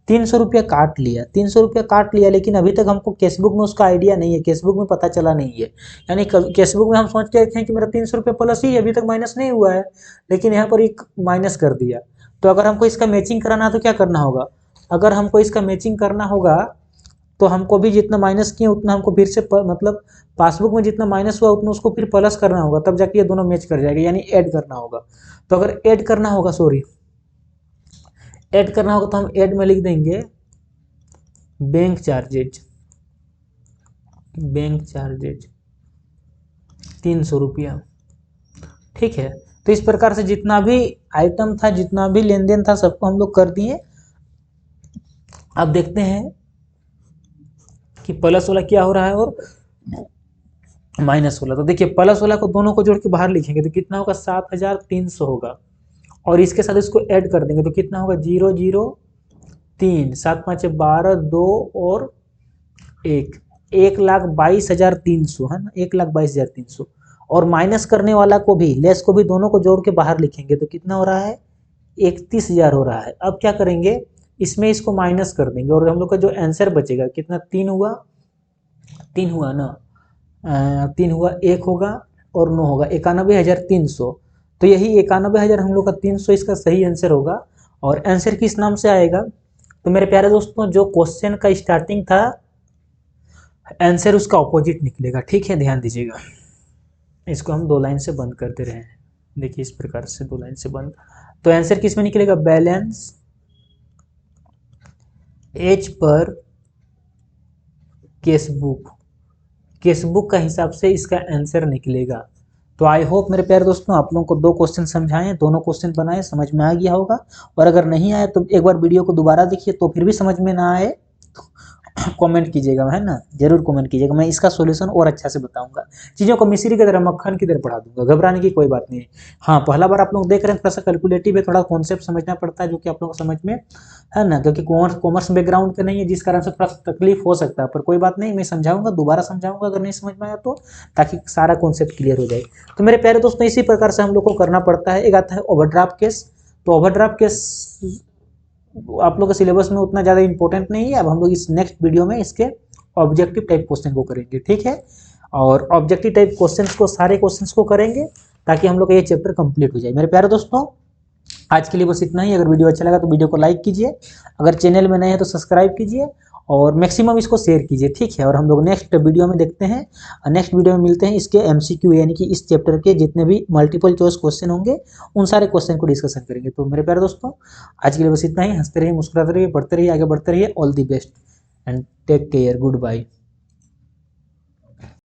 300 रुपया काट लिया, 300 रुपया काट लिया, लेकिन अभी तक हमको केसबुक में उसका आइडिया नहीं है, केसबुक में पता चला नहीं है। यानी केसबुक में हम सोच के रखे हैं कि मेरा 300 रुपया प्लस ही, अभी तक माइनस नहीं हुआ है, लेकिन यहाँ पर एक माइनस कर दिया। तो अगर हमको इसका मैचिंग कराना है तो क्या करना होगा, अगर हमको इसका मैचिंग करना होगा तो हमको भी जितना माइनस किए उतना हमको फिर से मतलब पासबुक में जितना माइनस हुआ उतना उसको फिर प्लस करना होगा, तब जाके ये दोनों मैच कर जाएगा, यानी ऐड करना होगा। तो अगर ऐड करना होगा, ऐड करना होगा तो हम ऐड में लिख देंगे बैंक चार्जेज 300 रुपया, ठीक है। तो इस प्रकार से जितना भी आइटम था, जितना भी लेन देन था, सबको हम लोग कर दिए। अब देखते हैं कि प्लस वाला क्या हो रहा है और माइनस वाला। तो देखिए प्लस वाला को दोनों को जोड़ के बाहर लिखेंगे तो कितना होगा, 7,300 होगा, और इसके साथ इसको ऐड कर देंगे तो कितना होगा, 003, 7 5 12, 2 और 1,22,300 है ना, 1,22,300। और माइनस करने वाला को भी, लेस को भी, दोनों को जोड़ के बाहर लिखेंगे तो कितना हो रहा है, 31,000 हो रहा है। अब क्या करेंगे, इसमें इसको माइनस कर देंगे और हम लोग का जो आंसर बचेगा कितना, 3 हुआ, 3 हुआ ना, 3 हुआ, 1 होगा और 9 होगा, 91,300। तो यही 91,000 हम लोग का 300 इसका सही आंसर होगा। और आंसर किस नाम से आएगा, तो मेरे प्यारे दोस्तों जो क्वेश्चन का स्टार्टिंग था, आंसर उसका ऑपोजिट निकलेगा, ठीक है, ध्यान दीजिएगा। इसको हम 2 लाइन से बंद करते रहे, देखिए इस प्रकार से 2 लाइन से बंद। तो आंसर किस में निकलेगा, बैलेंस एज पर केसबुक का हिसाब से इसका आंसर निकलेगा। तो आई होप मेरे प्यारे दोस्तों आप लोगों को 2 क्वेश्चन समझाएं, दोनों क्वेश्चन बनाए, समझ में आ गया होगा। और अगर नहीं आया तो एक बार वीडियो को दोबारा देखिए, तो फिर भी समझ में ना आए कमेंट कीजिएगा, है ना, जरूर कमेंट कीजिएगा, मैं इसका सॉल्यूशन और अच्छा से बताऊंगा। चीज़ों को मिश्री की तरह, मक्खन की तरह पढ़ा दूंगा, घबराने की कोई बात नहीं है। हाँ, पहला बार आप लोग देख रहे हैं, थोड़ा सा कैलकुलेटिव है, थोड़ा कॉन्सेप्ट समझना पड़ता है, जो कि आप लोगों को समझ में है ना, क्योंकि कॉमर्स बैकग्राउंड का नहीं है, जिस कारण से थोड़ा सा तकलीफ हो सकता है, पर कोई बात नहीं, मैं समझाऊंगा, दोबारा समझाऊंगा अगर नहीं समझ में आया तो, ताकि सारा कॉन्सेप्ट क्लियर हो जाए। तो मेरे प्यारे दोस्तों इसी प्रकार से हम लोग को करना पड़ता है। एक आता है ओवरड्राफ्ट केस। तो ओवरड्राफ्ट केस आप लोग के सिलेबस में उतना ज़्यादा इंपॉर्टेंट नहीं है। अब हम लोग इस नेक्स्ट वीडियो में इसके ऑब्जेक्टिव टाइप क्वेश्चन को करेंगे, ठीक है। और ऑब्जेक्टिव टाइप क्वेश्चंस को, सारे क्वेश्चंस को करेंगे ताकि हम लोग का ये चैप्टर कंप्लीट हो जाए। मेरे प्यारे दोस्तों आज के लिए बस इतना ही। अगर वीडियो अच्छा लगा तो वीडियो को लाइक कीजिए, अगर चैनल में नए हैं तो सब्सक्राइब कीजिए और मैक्सिमम इसको शेयर कीजिए, ठीक है। और हम लोग नेक्स्ट वीडियो में देखते हैं, नेक्स्ट वीडियो में मिलते हैं इसके एमसीक्यू यानी कि इस चैप्टर के जितने भी मल्टीपल चॉइस क्वेश्चन होंगे उन सारे क्वेश्चन को डिस्कशन करेंगे। तो मेरे प्यारे दोस्तों, आज के लिए बस इतना ही। हंसते रहिए, मुस्कुराते रहिए, पढ़ते रहिए, आगे बढ़ते रहिए। All the best and take care, good bye.